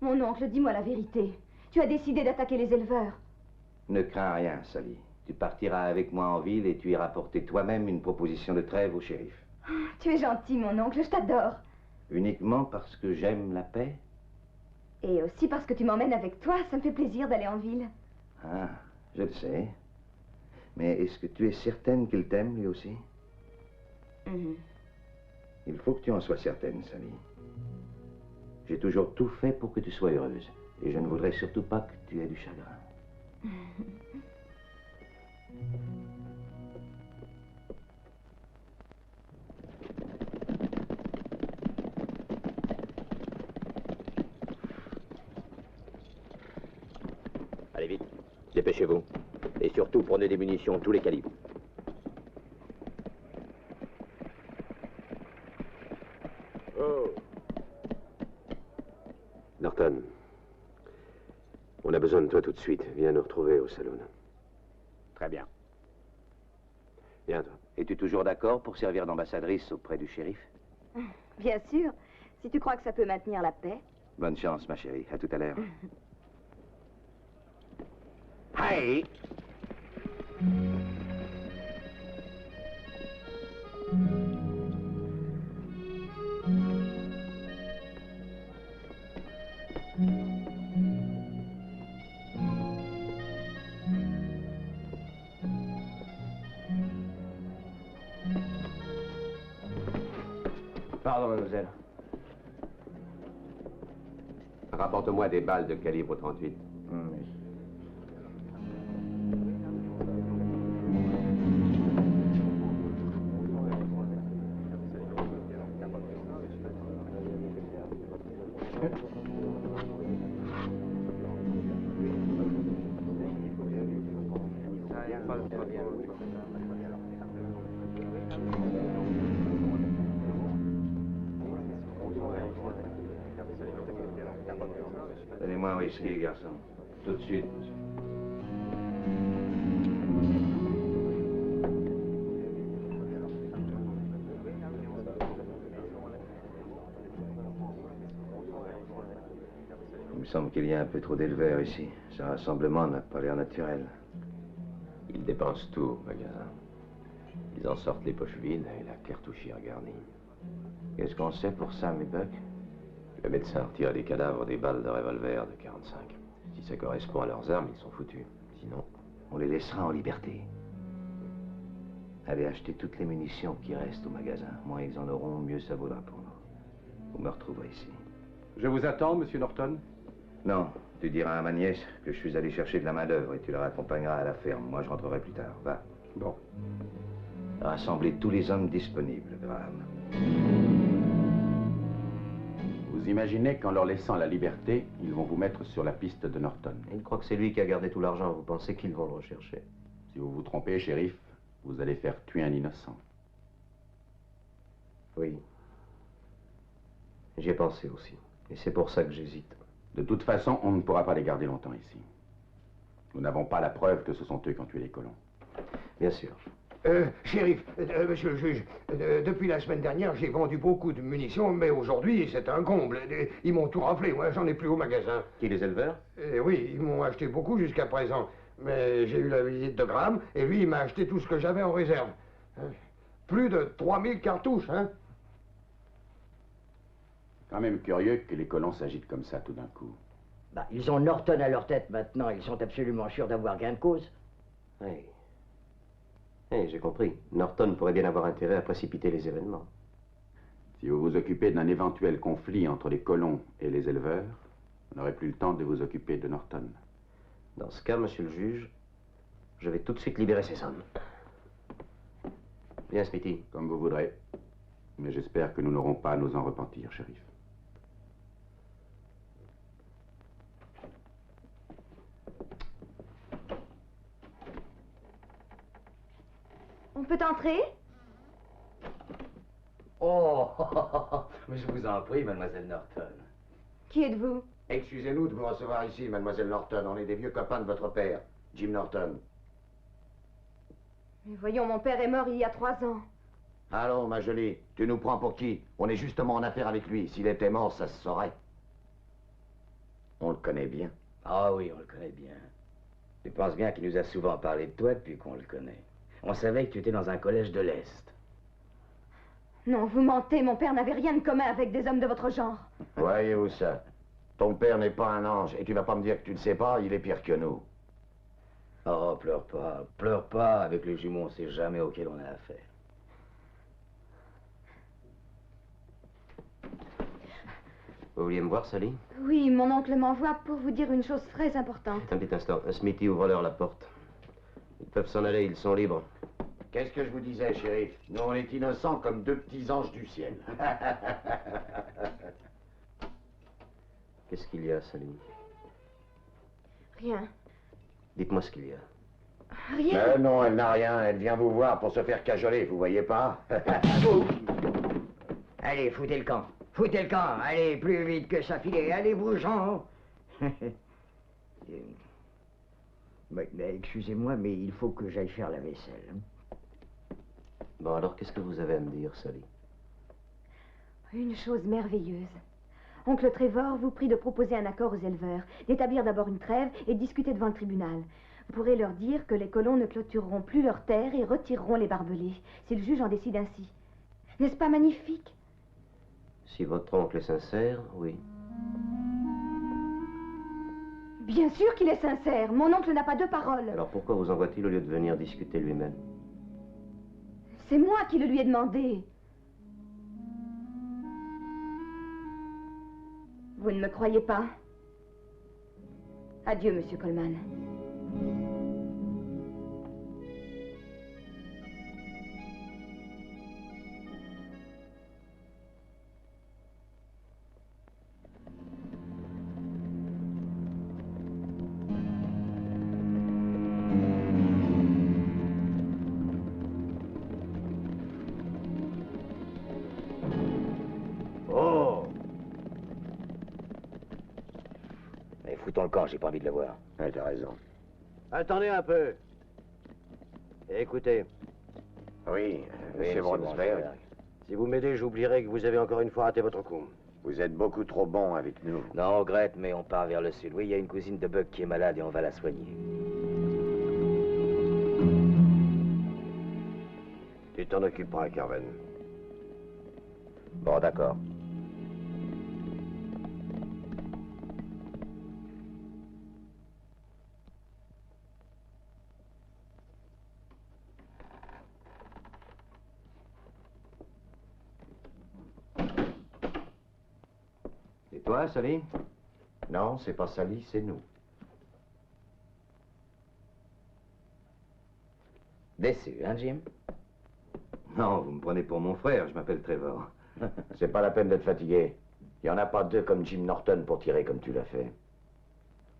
Mon oncle, dis-moi la vérité. Tu as décidé d'attaquer les éleveurs. Ne crains rien, Sally. Tu partiras avec moi en ville et tu iras porter toi-même une proposition de trêve au shérif. Tu es gentil, mon oncle, je t'adore. Uniquement parce que j'aime la paix? Et aussi parce que tu m'emmènes avec toi, ça me fait plaisir d'aller en ville. Ah, je le sais. Mais est-ce que tu es certaine qu'il t'aime, lui aussi? Il faut que tu en sois certaine, Sally. J'ai toujours tout fait pour que tu sois heureuse. Et je ne voudrais surtout pas que tu aies du chagrin. Allez vite, dépêchez-vous. Et surtout, prenez des munitions, tous les calibres. Oh. Norton, on a besoin de toi tout de suite. Viens nous retrouver au saloon. Très bien. Viens, toi. Es-tu toujours d'accord pour servir d'ambassadrice auprès du shérif? Bien sûr, si tu crois que ça peut maintenir la paix. Bonne chance, ma chérie. À tout à l'heure. Hey! Pardon, mademoiselle. Rapporte-moi des balles de calibre 38. Oui. Donnez-moi un whisky, garçon. Tout de suite. semble qu'il y a un peu trop d'éleveurs ici. Ce rassemblement n'a pas l'air naturel. Ils dépensent tout au magasin. Ils en sortent les poches vides et la cartouchière garnie. Qu'est-ce qu'on sait pour ça, mes bucks? Le médecin retire des cadavres des balles de revolver de 45. Si ça correspond à leurs armes, ils sont foutus. Sinon, on les laissera en liberté. Allez acheter toutes les munitions qui restent au magasin. Moins ils en auront, mieux ça vaudra pour nous. Vous me retrouverez ici. Je vous attends, monsieur Norton? Non, tu diras à ma nièce que je suis allé chercher de la main-d'œuvre et tu la raccompagneras à la ferme. Moi, je rentrerai plus tard. Va. Bon. Rassemblez tous les hommes disponibles, Graham. Vous imaginez qu'en leur laissant la liberté, ils vont vous mettre sur la piste de Norton. Ils croient que c'est lui qui a gardé tout l'argent. Vous pensez qu'ils vont le rechercher? Si vous vous trompez, shérif, vous allez faire tuer un innocent. Oui. J'y ai pensé aussi. Et c'est pour ça que j'hésite. De toute façon, on ne pourra pas les garder longtemps ici. Nous n'avons pas la preuve que ce sont eux qui ont tué les colons. Bien sûr. Shérif, monsieur le juge, depuis la semaine dernière, j'ai vendu beaucoup de munitions, mais aujourd'hui, c'est un comble. Ils m'ont tout raflé, moi, j'en ai plus au magasin. Qui, les éleveurs? Oui, ils m'ont acheté beaucoup jusqu'à présent. Mais j'ai eu la visite de Graham, et lui, il m'a acheté tout ce que j'avais en réserve. Plus de 3000 cartouches, hein? Quand même curieux que les colons s'agitent comme ça tout d'un coup. Bah, ils ont Norton à leur tête maintenant, ils sont absolument sûrs d'avoir gain de cause. Oui. Oui, j'ai compris. Norton pourrait bien avoir intérêt à précipiter les événements. Si vous vous occupez d'un éventuel conflit entre les colons et les éleveurs, vous n'aurez plus le temps de vous occuper de Norton. Dans ce cas, monsieur le juge, je vais tout de suite libérer ces hommes. Bien, Smithy. Comme vous voudrez. Mais j'espère que nous n'aurons pas à nous en repentir, shérif. On peut entrer? Oh, mais je vous en prie, mademoiselle Norton. Qui êtes-vous? Excusez-nous de vous recevoir ici, mademoiselle Norton. On est des vieux copains de votre père, Jim Norton. Mais voyons, mon père est mort il y a 3 ans. Allons, ma jolie, tu nous prends pour qui? On est justement en affaire avec lui. S'il était mort, ça se saurait. On le connaît bien. Ah oui, on le connaît bien. Tu penses bien qu'il nous a souvent parlé de toi depuis qu'on le connaît. On savait que tu étais dans un collège de l'Est. Non, vous mentez, mon père n'avait rien de commun avec des hommes de votre genre. Voyez-vous ça? Ton père n'est pas un ange, et tu vas pas me dire que tu ne sais pas, il est pire que nous. Oh, pleure pas. Avec les jumeaux, on ne sait jamais auquel on a affaire. Vous vouliez me voir, Sally? Oui, mon oncle m'envoie pour vous dire une chose très importante. Un petit instant. Smithy, ouvre-leur la porte. Ils peuvent s'en aller, ils sont libres. Qu'est-ce que je vous disais, shérif? Nous, on est innocents comme 2 petits anges du ciel. Qu'est-ce qu'il y a, Sally? Rien. Dites-moi ce qu'il y a. Rien. Non, elle n'a rien. Elle vient vous voir pour se faire cajoler, vous voyez pas? Allez, foutez le camp. Foutez le camp. Allez, plus vite que ça filait. Allez, vous, Jean. Mais excusez-moi, mais il faut que j'aille faire la vaisselle. Bon, alors, qu'est-ce que vous avez à me dire, Sally? Une chose merveilleuse. Oncle Trevor vous prie de proposer un accord aux éleveurs, d'établir d'abord une trêve et de discuter devant le tribunal. Vous pourrez leur dire que les colons ne clôtureront plus leurs terres et retireront les barbelés, si le juge en décide ainsi. N'est-ce pas magnifique? Si votre oncle est sincère, oui. Bien sûr qu'il est sincère. Mon oncle n'a pas 2 paroles. Alors pourquoi vous envoie-t-il au lieu de venir discuter lui-même? C'est moi qui le lui ai demandé. Vous ne me croyez pas? Adieu, monsieur Coleman. Foutons le camp, j'ai pas envie de le voir. Ouais, t'as raison. Attendez un peu. Écoutez. Oui, Oui, monsieur Bronsberg. Si vous m'aidez, j'oublierai que vous avez encore une fois raté votre coup. Vous êtes beaucoup trop bon avec nous. Non, on regrette, mais on part vers le sud. Oui, il y a une cousine de Buck qui est malade et on va la soigner. Tu t'en occuperas, Carven. Bon, d'accord. Et toi, Sally? Non, c'est pas Sally, c'est nous. Déçu, hein, Jim? Non, vous me prenez pour mon frère, je m'appelle Trevor. C'est pas la peine d'être fatigué. Il n'y en a pas deux comme Jim Norton pour tirer comme tu l'as fait.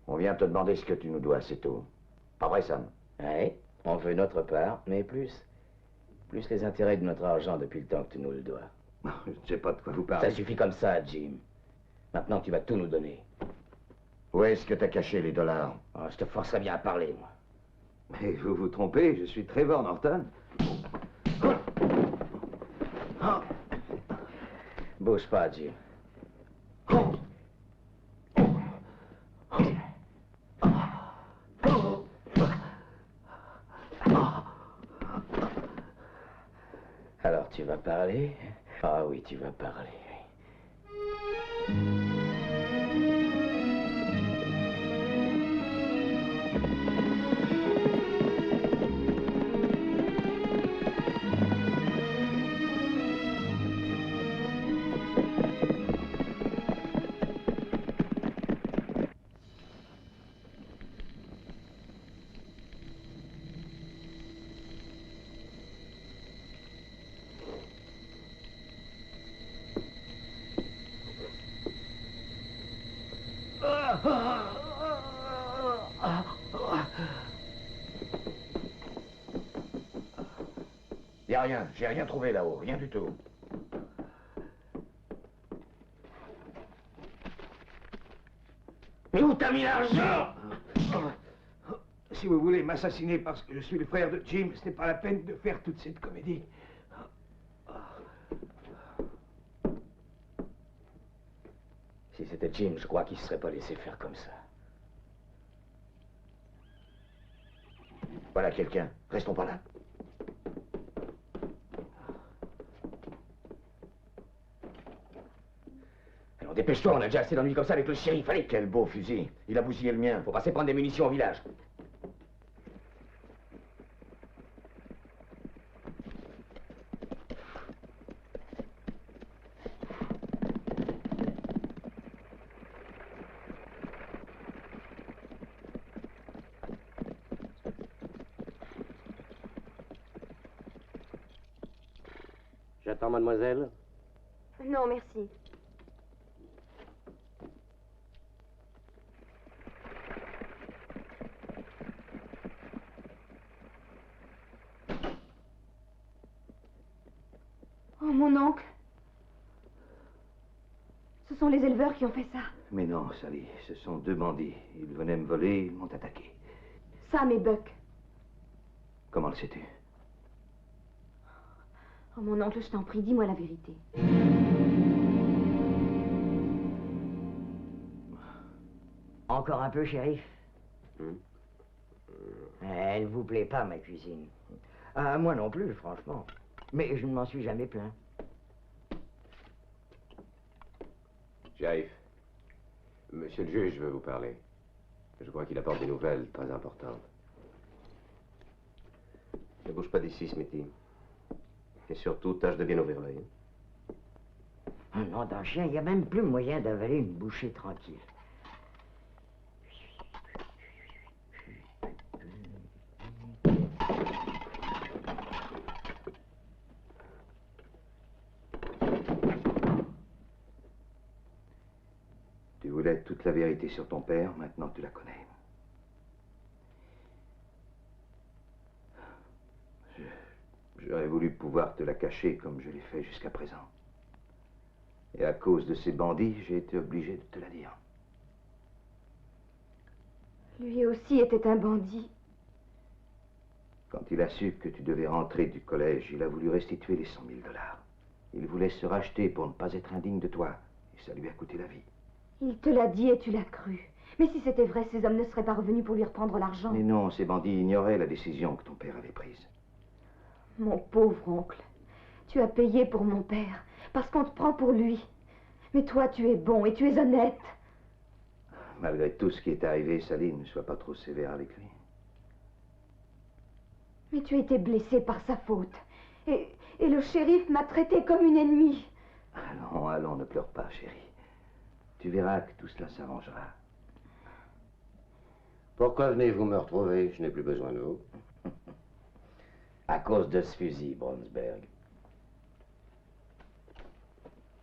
On vient te demander ce que tu nous dois, c'est tout. Pas vrai, Sam? Oui, on veut notre part, mais plus les intérêts de notre argent depuis le temps que tu nous le dois. Je ne sais pas de quoi vous parlez. Ça suffit comme ça, Jim. Maintenant, tu vas tout nous donner. Où est-ce que t'as caché les dollars? Oh, je te forcerai bien à parler, moi. Mais vous vous trompez, je suis Trevor Norton. Bouge pas, Jim. Alors, tu vas parler? Ah oui, tu vas parler. Y a rien, j'ai rien trouvé là-haut, rien du tout. Mais où t'as mis l'argent? Si vous voulez m'assassiner parce que je suis le frère de Jim, ce n'est pas la peine de faire toute cette comédie. Si c'était Jim, je crois qu'il ne se serait pas laissé faire comme ça. Voilà quelqu'un, restons pas là. Alors dépêche-toi, on a déjà assez d'ennuis comme ça avec le shérif, allez. Quel beau fusil, il a bousillé le mien. Faut passer prendre des munitions au village. J'attends, mademoiselle. Non, merci. Oh, mon oncle. Ce sont les éleveurs qui ont fait ça. Mais non, Sally, ce sont deux bandits. Ils venaient me voler, ils m'ont attaqué. Sam et Buck. Comment le sais-tu? Oh, mon oncle, je t'en prie, dis-moi la vérité. Encore un peu, shérif? Elle vous plaît pas, ma cuisine. Ah, moi non plus, franchement. Mais je ne m'en suis jamais plaint. Shérif, monsieur le juge veut vous parler. Je crois qu'il apporte des nouvelles très importantes. Ne bouge pas d'ici, Smithy. Et surtout, tâche de bien ouvrir l'œil. Un nom d'un chien, il n'y a même plus moyen d'avaler une bouchée tranquille. Tu voulais toute la vérité sur ton père, maintenant tu la connais. J'aurais voulu pouvoir te la cacher comme je l'ai fait jusqu'à présent. Et à cause de ces bandits, j'ai été obligé de te la dire. Lui aussi était un bandit. Quand il a su que tu devais rentrer du collège, il a voulu restituer les 100 000 $. Il voulait se racheter pour ne pas être indigne de toi. Et que ça lui a coûté la vie. Il te l'a dit et tu l'as cru. Mais si c'était vrai, ces hommes ne seraient pas revenus pour lui reprendre l'argent. Mais non, ces bandits ignoraient la décision que ton père avait prise. Mon pauvre oncle, tu as payé pour mon père, parce qu'on te prend pour lui. Mais toi, tu es bon et tu es honnête. Malgré tout ce qui est arrivé, Sally, ne sois pas trop sévère avec lui. Mais tu as été blessé par sa faute. Et le shérif m'a traité comme une ennemie. Allons, ne pleure pas, chérie. Tu verras que tout cela s'arrangera. Pourquoi venez-vous me retrouver? Je n'ai plus besoin de vous. À cause de ce fusil, Brownsberg.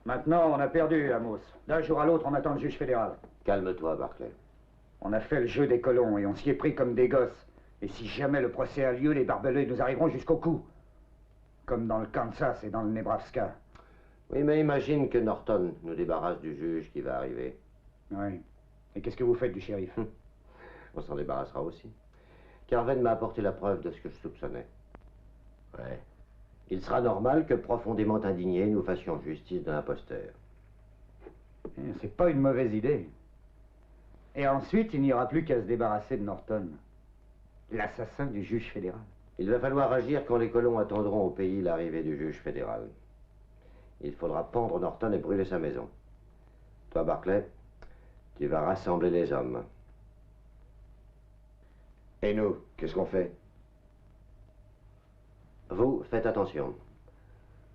Maintenant, on a perdu, Amos. D'un jour à l'autre, on attend le juge fédéral. Calme-toi, Barclay. On a fait le jeu des colons et on s'y est pris comme des gosses. Et si jamais le procès a lieu, les barbelés nous arriveront jusqu'au cou. Comme dans le Kansas et dans le Nebraska. Oui, mais imagine que Norton nous débarrasse du juge qui va arriver. Oui. Et qu'est-ce que vous faites du shérif? On s'en débarrassera aussi. Carven m'a apporté la preuve de ce que je soupçonnais. Ouais. Il sera normal que, profondément indignés, nous fassions justice de l'imposteur. C'est pas une mauvaise idée. Et ensuite, il n'y aura plus qu'à se débarrasser de Norton, l'assassin du juge fédéral. Il va falloir agir quand les colons attendront au pays l'arrivée du juge fédéral. Il faudra pendre Norton et brûler sa maison. Toi, Barclay, tu vas rassembler les hommes. Et nous, qu'est-ce qu'on fait? Vous, faites attention.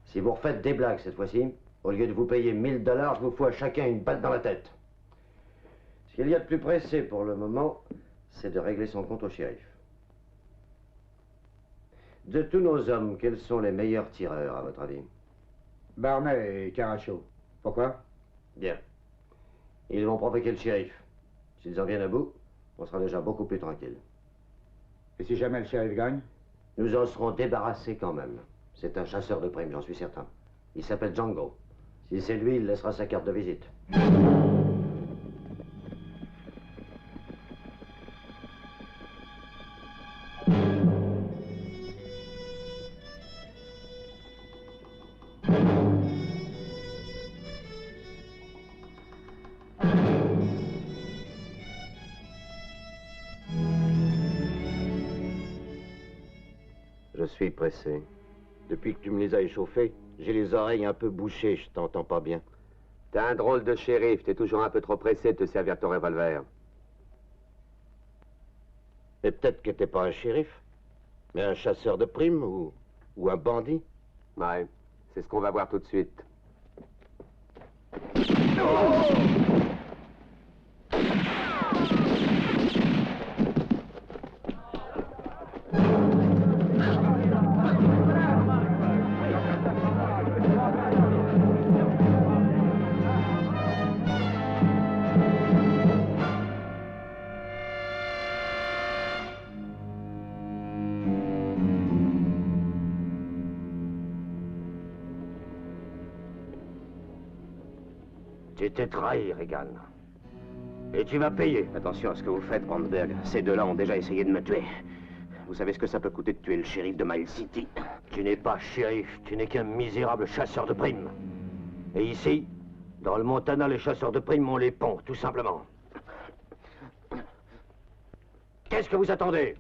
Si vous refaites des blagues cette fois-ci, au lieu de vous payer 1000 $, je vous fous à chacun une balle dans la tête. Ce qu'il y a de plus pressé pour le moment, c'est de régler son compte au shérif. De tous nos hommes, quels sont les meilleurs tireurs, à votre avis? Barney et Caracho. Pourquoi? Bien. Ils vont provoquer le shérif. S'ils en viennent à bout, on sera déjà beaucoup plus tranquille. Et si jamais le shérif gagne? Nous en serons débarrassés quand même. C'est un chasseur de primes, j'en suis certain. Il s'appelle Django. Si c'est lui, il laissera sa carte de visite. Je suis pressé. Depuis que tu me les as échauffés, j'ai les oreilles un peu bouchées, je t'entends pas bien. T'es un drôle de shérif, t'es toujours un peu trop pressé de te servir ton revolver. Et peut-être que t'es pas un shérif, mais un chasseur de primes ou un bandit. Ouais, c'est ce qu'on va voir tout de suite. Tu t'es trahi, Regan. Et tu vas payer. Attention à ce que vous faites, Brandberg. Ces deux-là ont déjà essayé de me tuer. Vous savez ce que ça peut coûter de tuer le shérif de Mile City? Tu n'es pas shérif, tu n'es qu'un misérable chasseur de primes. Et ici, dans le Montana, les chasseurs de primes ont les ponts, tout simplement. Qu'est-ce que vous attendez?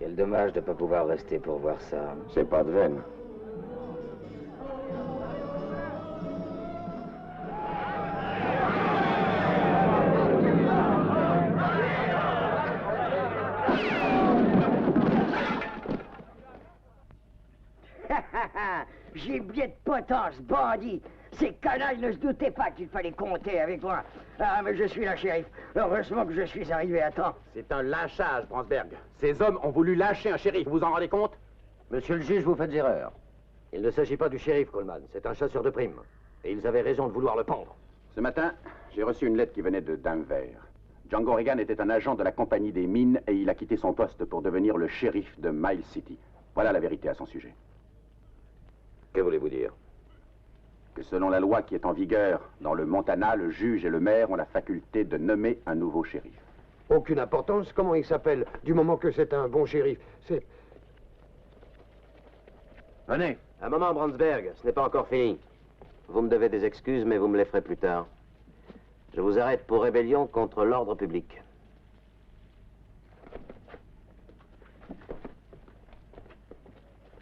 Quel dommage de ne pas pouvoir rester pour voir ça. C'est pas de veine. J'y gibier de potence, bandit. Ces canailles ne se doutaient pas qu'il fallait compter avec moi. Ah, mais je suis là, shérif. Heureusement que je suis arrivé à temps. C'est un lynchage, Bransberg. Ces hommes ont voulu lyncher un shérif, vous vous en rendez compte? Monsieur le juge, vous faites erreur. Il ne s'agit pas du shérif Coleman, c'est un chasseur de primes. Et ils avaient raison de vouloir le pendre. Ce matin, j'ai reçu une lettre qui venait de Denver. Django Regan était un agent de la compagnie des mines et il a quitté son poste pour devenir le shérif de Miles City. Voilà la vérité à son sujet. Que voulez-vous dire? Que selon la loi qui est en vigueur dans le Montana, le juge et le maire ont la faculté de nommer un nouveau shérif. Aucune importance, comment il s'appelle, du moment que c'est un bon shérif. C'est... Venez. Un moment, Bransberg, ce n'est pas encore fini. Vous me devez des excuses, mais vous me les ferez plus tard. Je vous arrête pour rébellion contre l'ordre public.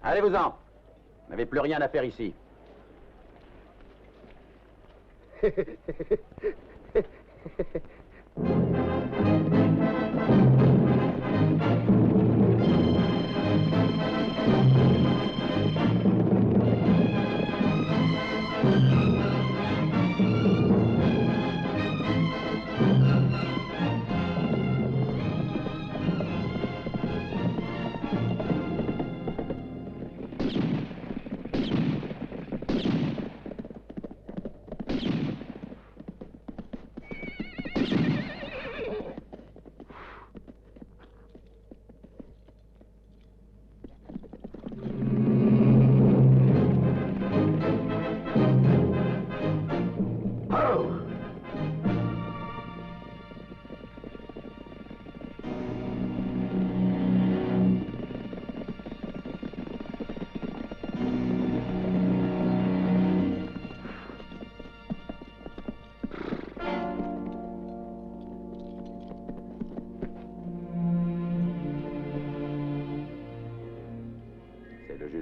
Allez-vous-en. Vous n'avez plus rien à faire ici.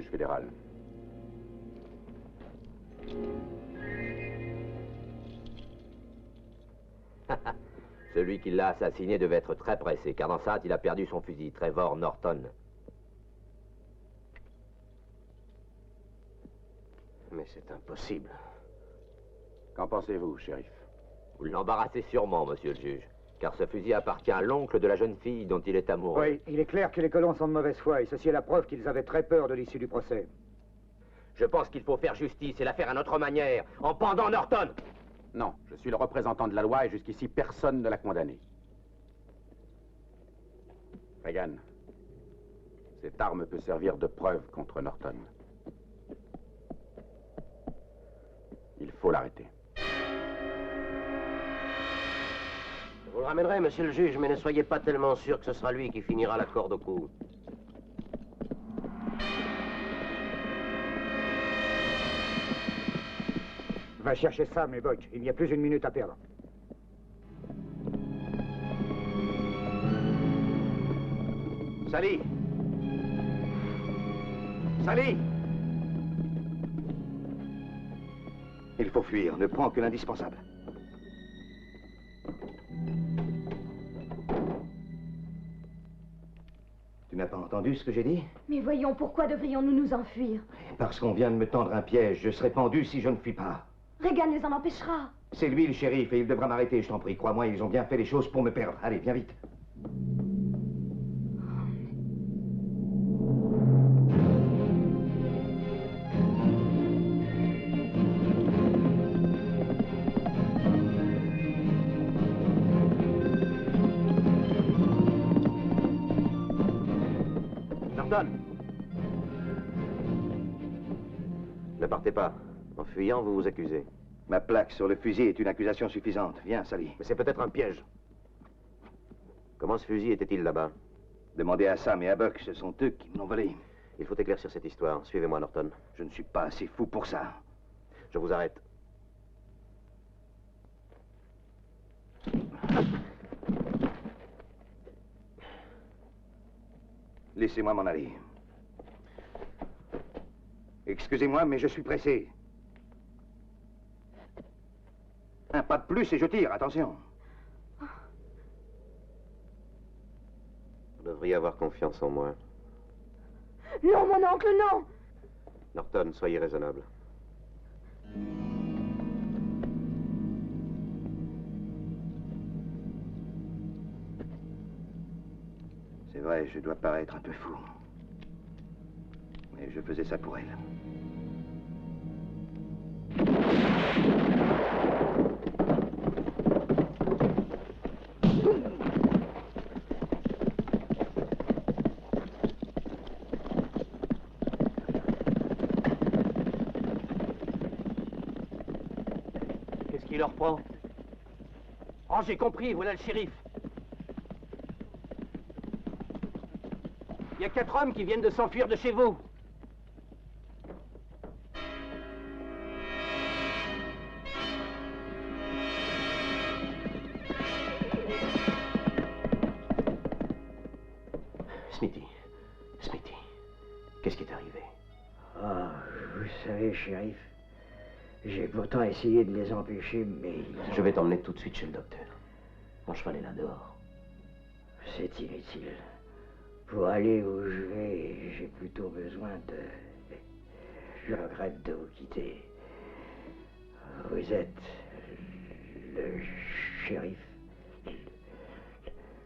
Fédéral. Celui qui l'a assassiné devait être très pressé, car dans sa hâte, il a perdu son fusil, Trevor Norton. Mais c'est impossible. Qu'en pensez-vous, shérif? Vous l'embarrassez sûrement, monsieur le juge, car ce fusil appartient à l'oncle de la jeune fille dont il est amoureux. Oui, il est clair que les colons sont de mauvaise foi, et ceci est la preuve qu'ils avaient très peur de l'issue du procès. Je pense qu'il faut faire justice et la faire à notre manière, en pendant Norton. Non, je suis le représentant de la loi et jusqu'ici, personne ne l'a condamné. Regan, cette arme peut servir de preuve contre Norton. Il faut l'arrêter. Je vous le ramènerai, monsieur le juge, mais ne soyez pas tellement sûr que ce sera lui qui finira la corde au cou. Va chercher Sam et Butch. Il n'y a plus une minute à perdre. Sally! Sally! Il faut fuir. Ne prends que l'indispensable. Tu n'as pas entendu ce que j'ai dit? Mais voyons, pourquoi devrions-nous nous enfuir? Parce qu'on vient de me tendre un piège. Je serai pendu si je ne fuis pas. Regan les en empêchera. C'est lui le shérif et il devra m'arrêter, je t'en prie. Crois-moi, ils ont bien fait les choses pour me perdre. Allez, viens vite. Norton! Ne partez pas. En fuyant, vous vous accusez. Ma plaque sur le fusil est une accusation suffisante. Viens, Sally. Mais c'est peut-être un piège. Comment ce fusil était-il là-bas? Demandez à Sam et à Buck, ce sont eux qui me l'ont volé. Il faut éclaircir cette histoire. Suivez-moi, Norton. Je ne suis pas assez fou pour ça. Je vous arrête. Laissez-moi m'en aller. Excusez-moi, mais je suis pressé. Un pas de plus et je tire, attention. Vous devriez avoir confiance en moi. Non, mon oncle, non! Norton, soyez raisonnable. C'est vrai, je dois paraître un peu fou. Mais je faisais ça pour elle. Qu'est-ce qui leur prend? Oh, j'ai compris, voilà le shérif. Il y a 4 hommes qui viennent de s'enfuir de chez vous. Smithy, qu'est-ce qui est arrivé? Ah, vous savez, shérif, j'ai pourtant essayé de les empêcher, mais... Je vais t'emmener tout de suite chez le docteur. Mon cheval est là dehors. C'est inutile. Pour aller où je vais, j'ai plutôt besoin de... Je regrette de vous quitter. Vous êtes le shérif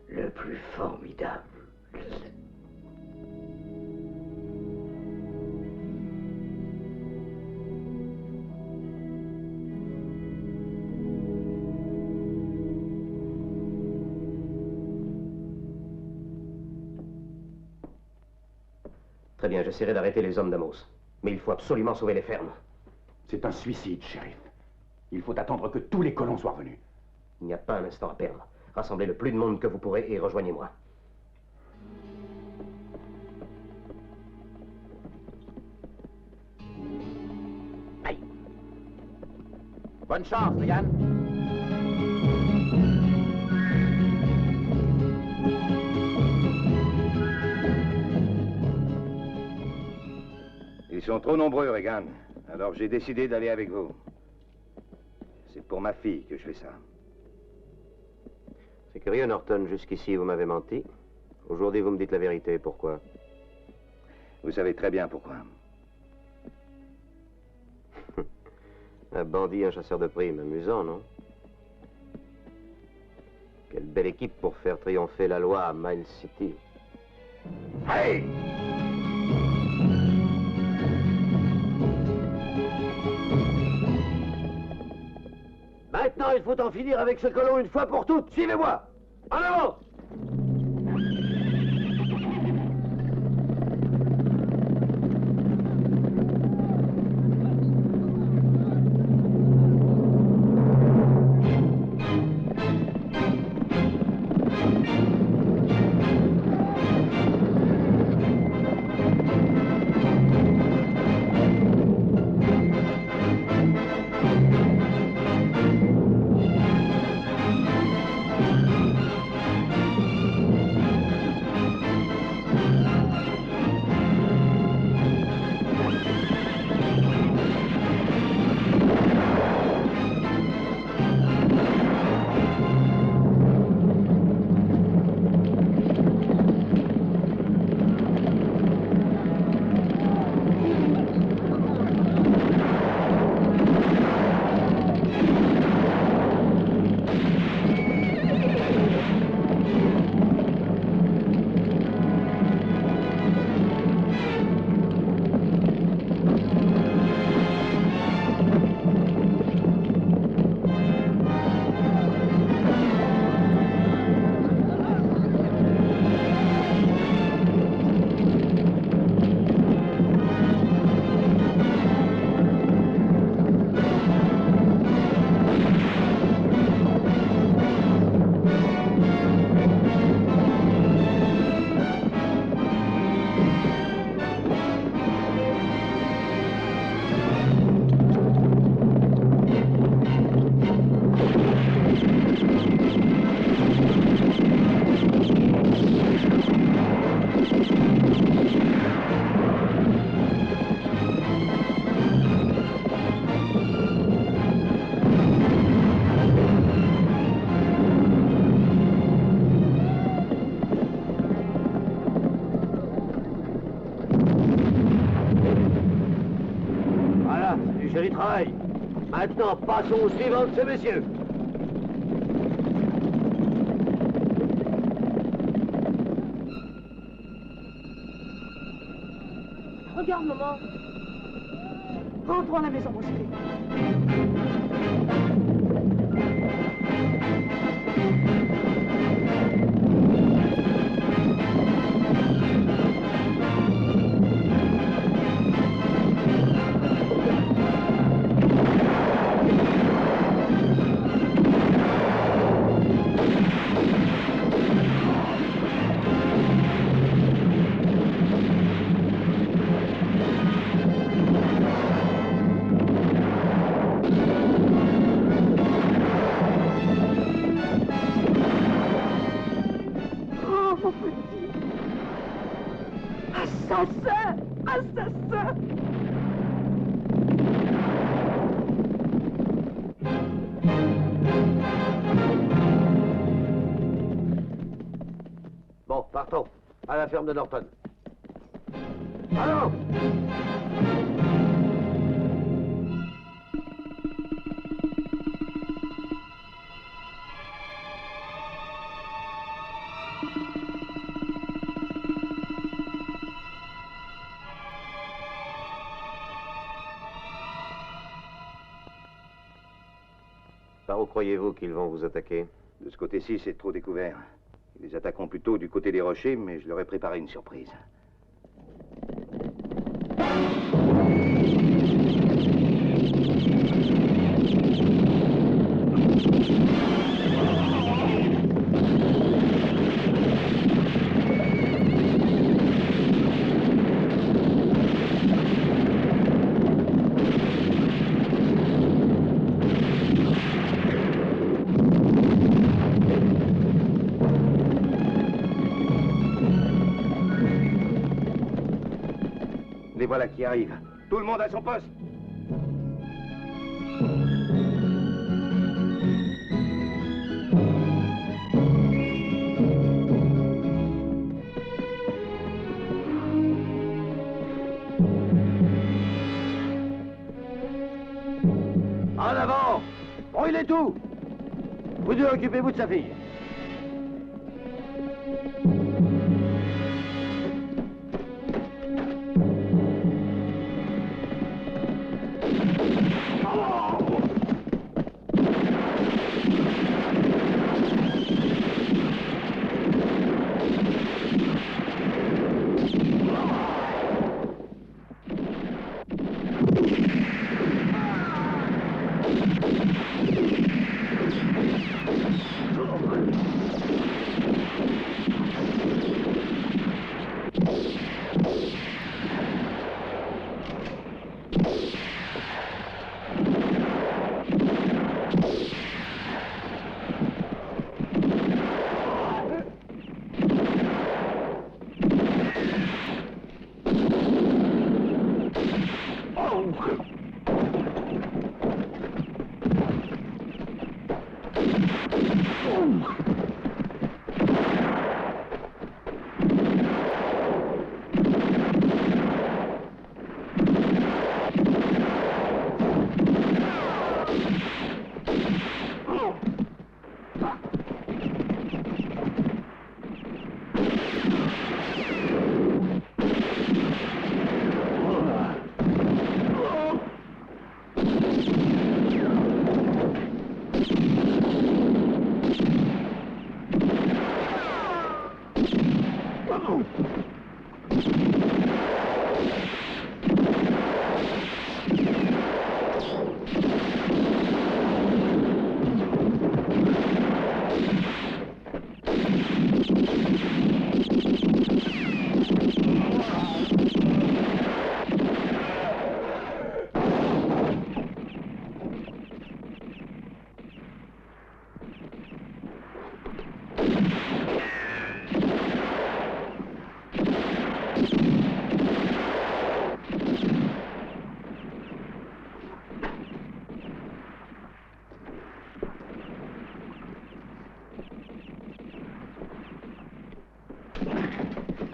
le plus formidable. Très bien, j'essaierai d'arrêter les hommes d'Amos. Mais il faut absolument sauver les fermes. C'est un suicide, shérif. Il faut attendre que tous les colons soient revenus. Il n'y a pas un instant à perdre. Rassemblez le plus de monde que vous pourrez et rejoignez-moi. Aïe. Bonne chance, Regan. Ils sont trop nombreux, Regan. Alors j'ai décidé d'aller avec vous. C'est pour ma fille que je fais ça. C'est curieux, Norton. Jusqu'ici, vous m'avez menti. Aujourd'hui, vous me dites la vérité. Pourquoi? Vous savez très bien pourquoi. Un bandit, un chasseur de primes. Amusant, non? Quelle belle équipe pour faire triompher la loi à Miles City. Hey! Maintenant, il faut en finir avec ce colon une fois pour toutes. Suivez-moi. En avant! travail. Maintenant, passons au suivant de ces messieurs. Regarde, maman. Rentrons à la maison, mon chéri. Assassin! Assassin! Bon, partons. À la ferme de Norton. Allons! Par où croyez-vous qu'ils vont vous attaquer? De ce côté-ci, c'est trop découvert. Ils les attaqueront plutôt du côté des rochers, mais je leur ai préparé une surprise. Les voilà qui arrivent. Tout le monde à son poste. En avant! Brûlez tout! Vous deux, occupez-vous de sa fille.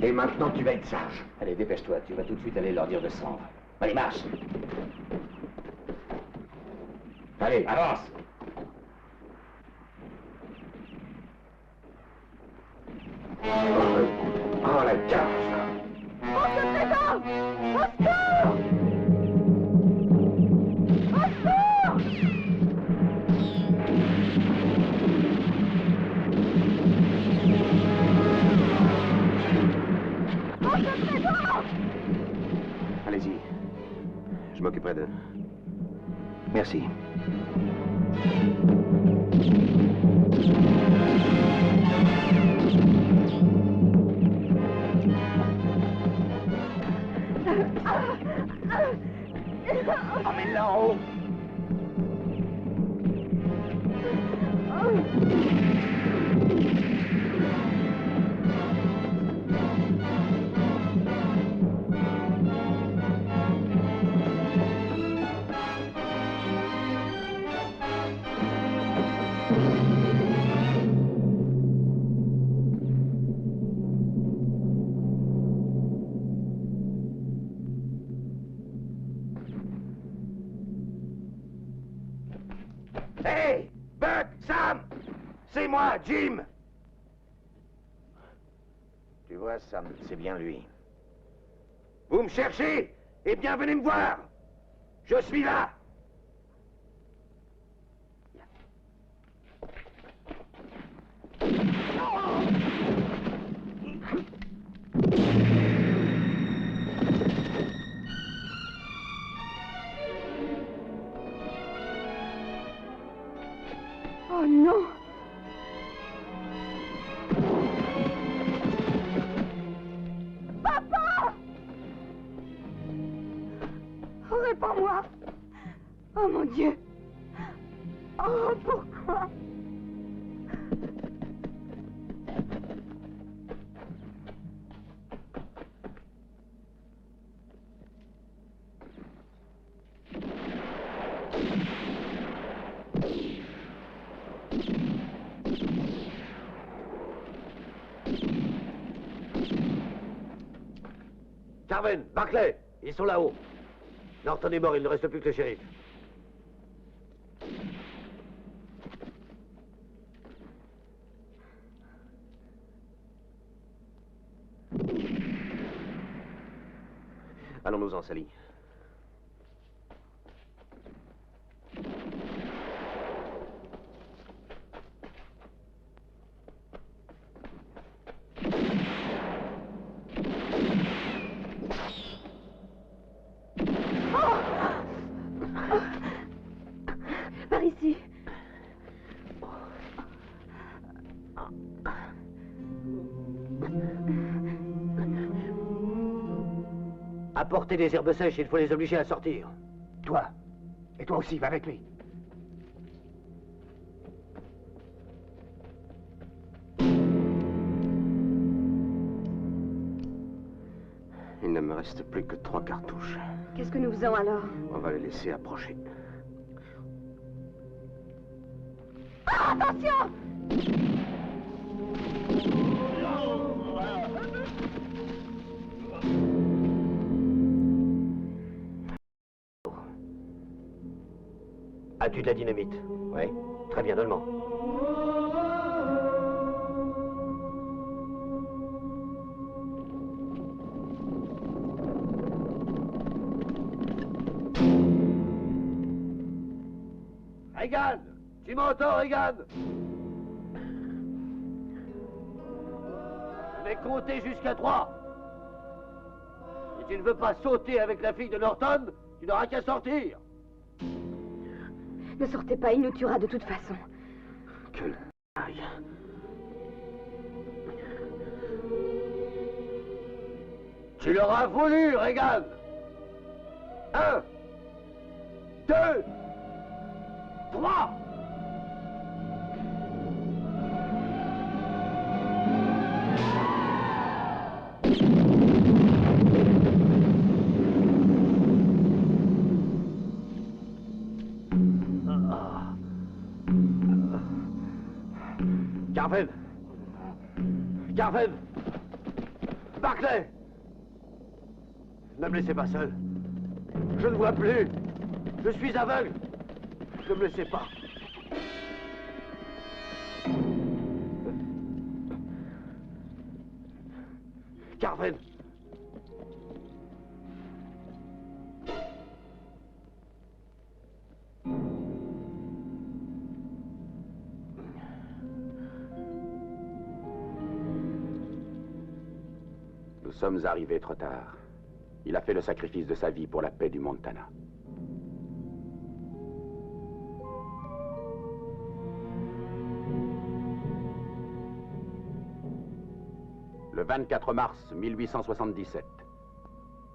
Et maintenant, tu vas être sage. Allez, dépêche-toi, tu vas tout de suite aller leur dire de s'en. Allez, marche! Allez, avance. Oh, la cage. On se présente! Au secours! Au secours! On se présente! Allez-y. Je m'occuperai d'eux. Merci. Emmène-la en haut. Hey, Buck, Sam, c'est moi, Jim. Tu vois, Sam, c'est bien lui. Vous me cherchez? Eh bien, venez me voir. Je suis là. Oh non! Papa! Oh, réponds-moi! Oh mon Dieu! Oh, pourquoi? Carven, Barclay, ils sont là-haut. Norton est mort, il ne reste plus que le shérif. Allons-nous-en, Sally. Par ici. Apportez des herbes sèches, il faut les obliger à sortir. Toi. Et toi aussi, va avec lui. Il ne me reste plus que 3 cartouches. Qu'est-ce que nous faisons alors? On va les laisser approcher. Ah, attention! As-tu de la dynamite? Oui. Très bien, donne-moi. Regan! Tu m'entends, Regan? Je vais compter jusqu'à 3. Si tu ne veux pas sauter avec la fille de Norton, tu n'auras qu'à sortir. Ne sortez pas, il nous tuera de toute façon. Quelle aïe. Tu l'auras voulu, Regan. 1, 2, 3. Carven! Carven! Barclay! Ne me laissez pas seul. Je ne vois plus. Je suis aveugle. Ne me laissez pas. Carven. Nous sommes arrivés trop tard. Il a fait le sacrifice de sa vie pour la paix du Montana. Le 24 mars 1877,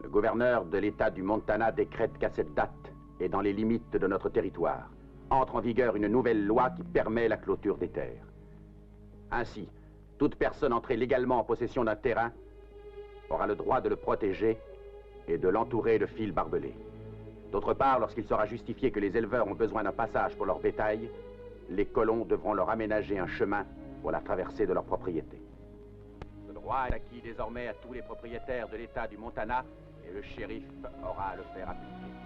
le gouverneur de l'État du Montana décrète qu'à cette date, et dans les limites de notre territoire, entre en vigueur une nouvelle loi qui permet la clôture des terres. Ainsi, toute personne entrée légalement en possession d'un terrain aura le droit de le protéger et de l'entourer de fils barbelés. D'autre part, lorsqu'il sera justifié que les éleveurs ont besoin d'un passage pour leur bétail, les colons devront leur aménager un chemin pour la traversée de leur propriété. Ce droit est acquis désormais à tous les propriétaires de l'État du Montana et le shérif aura à le faire appliquer.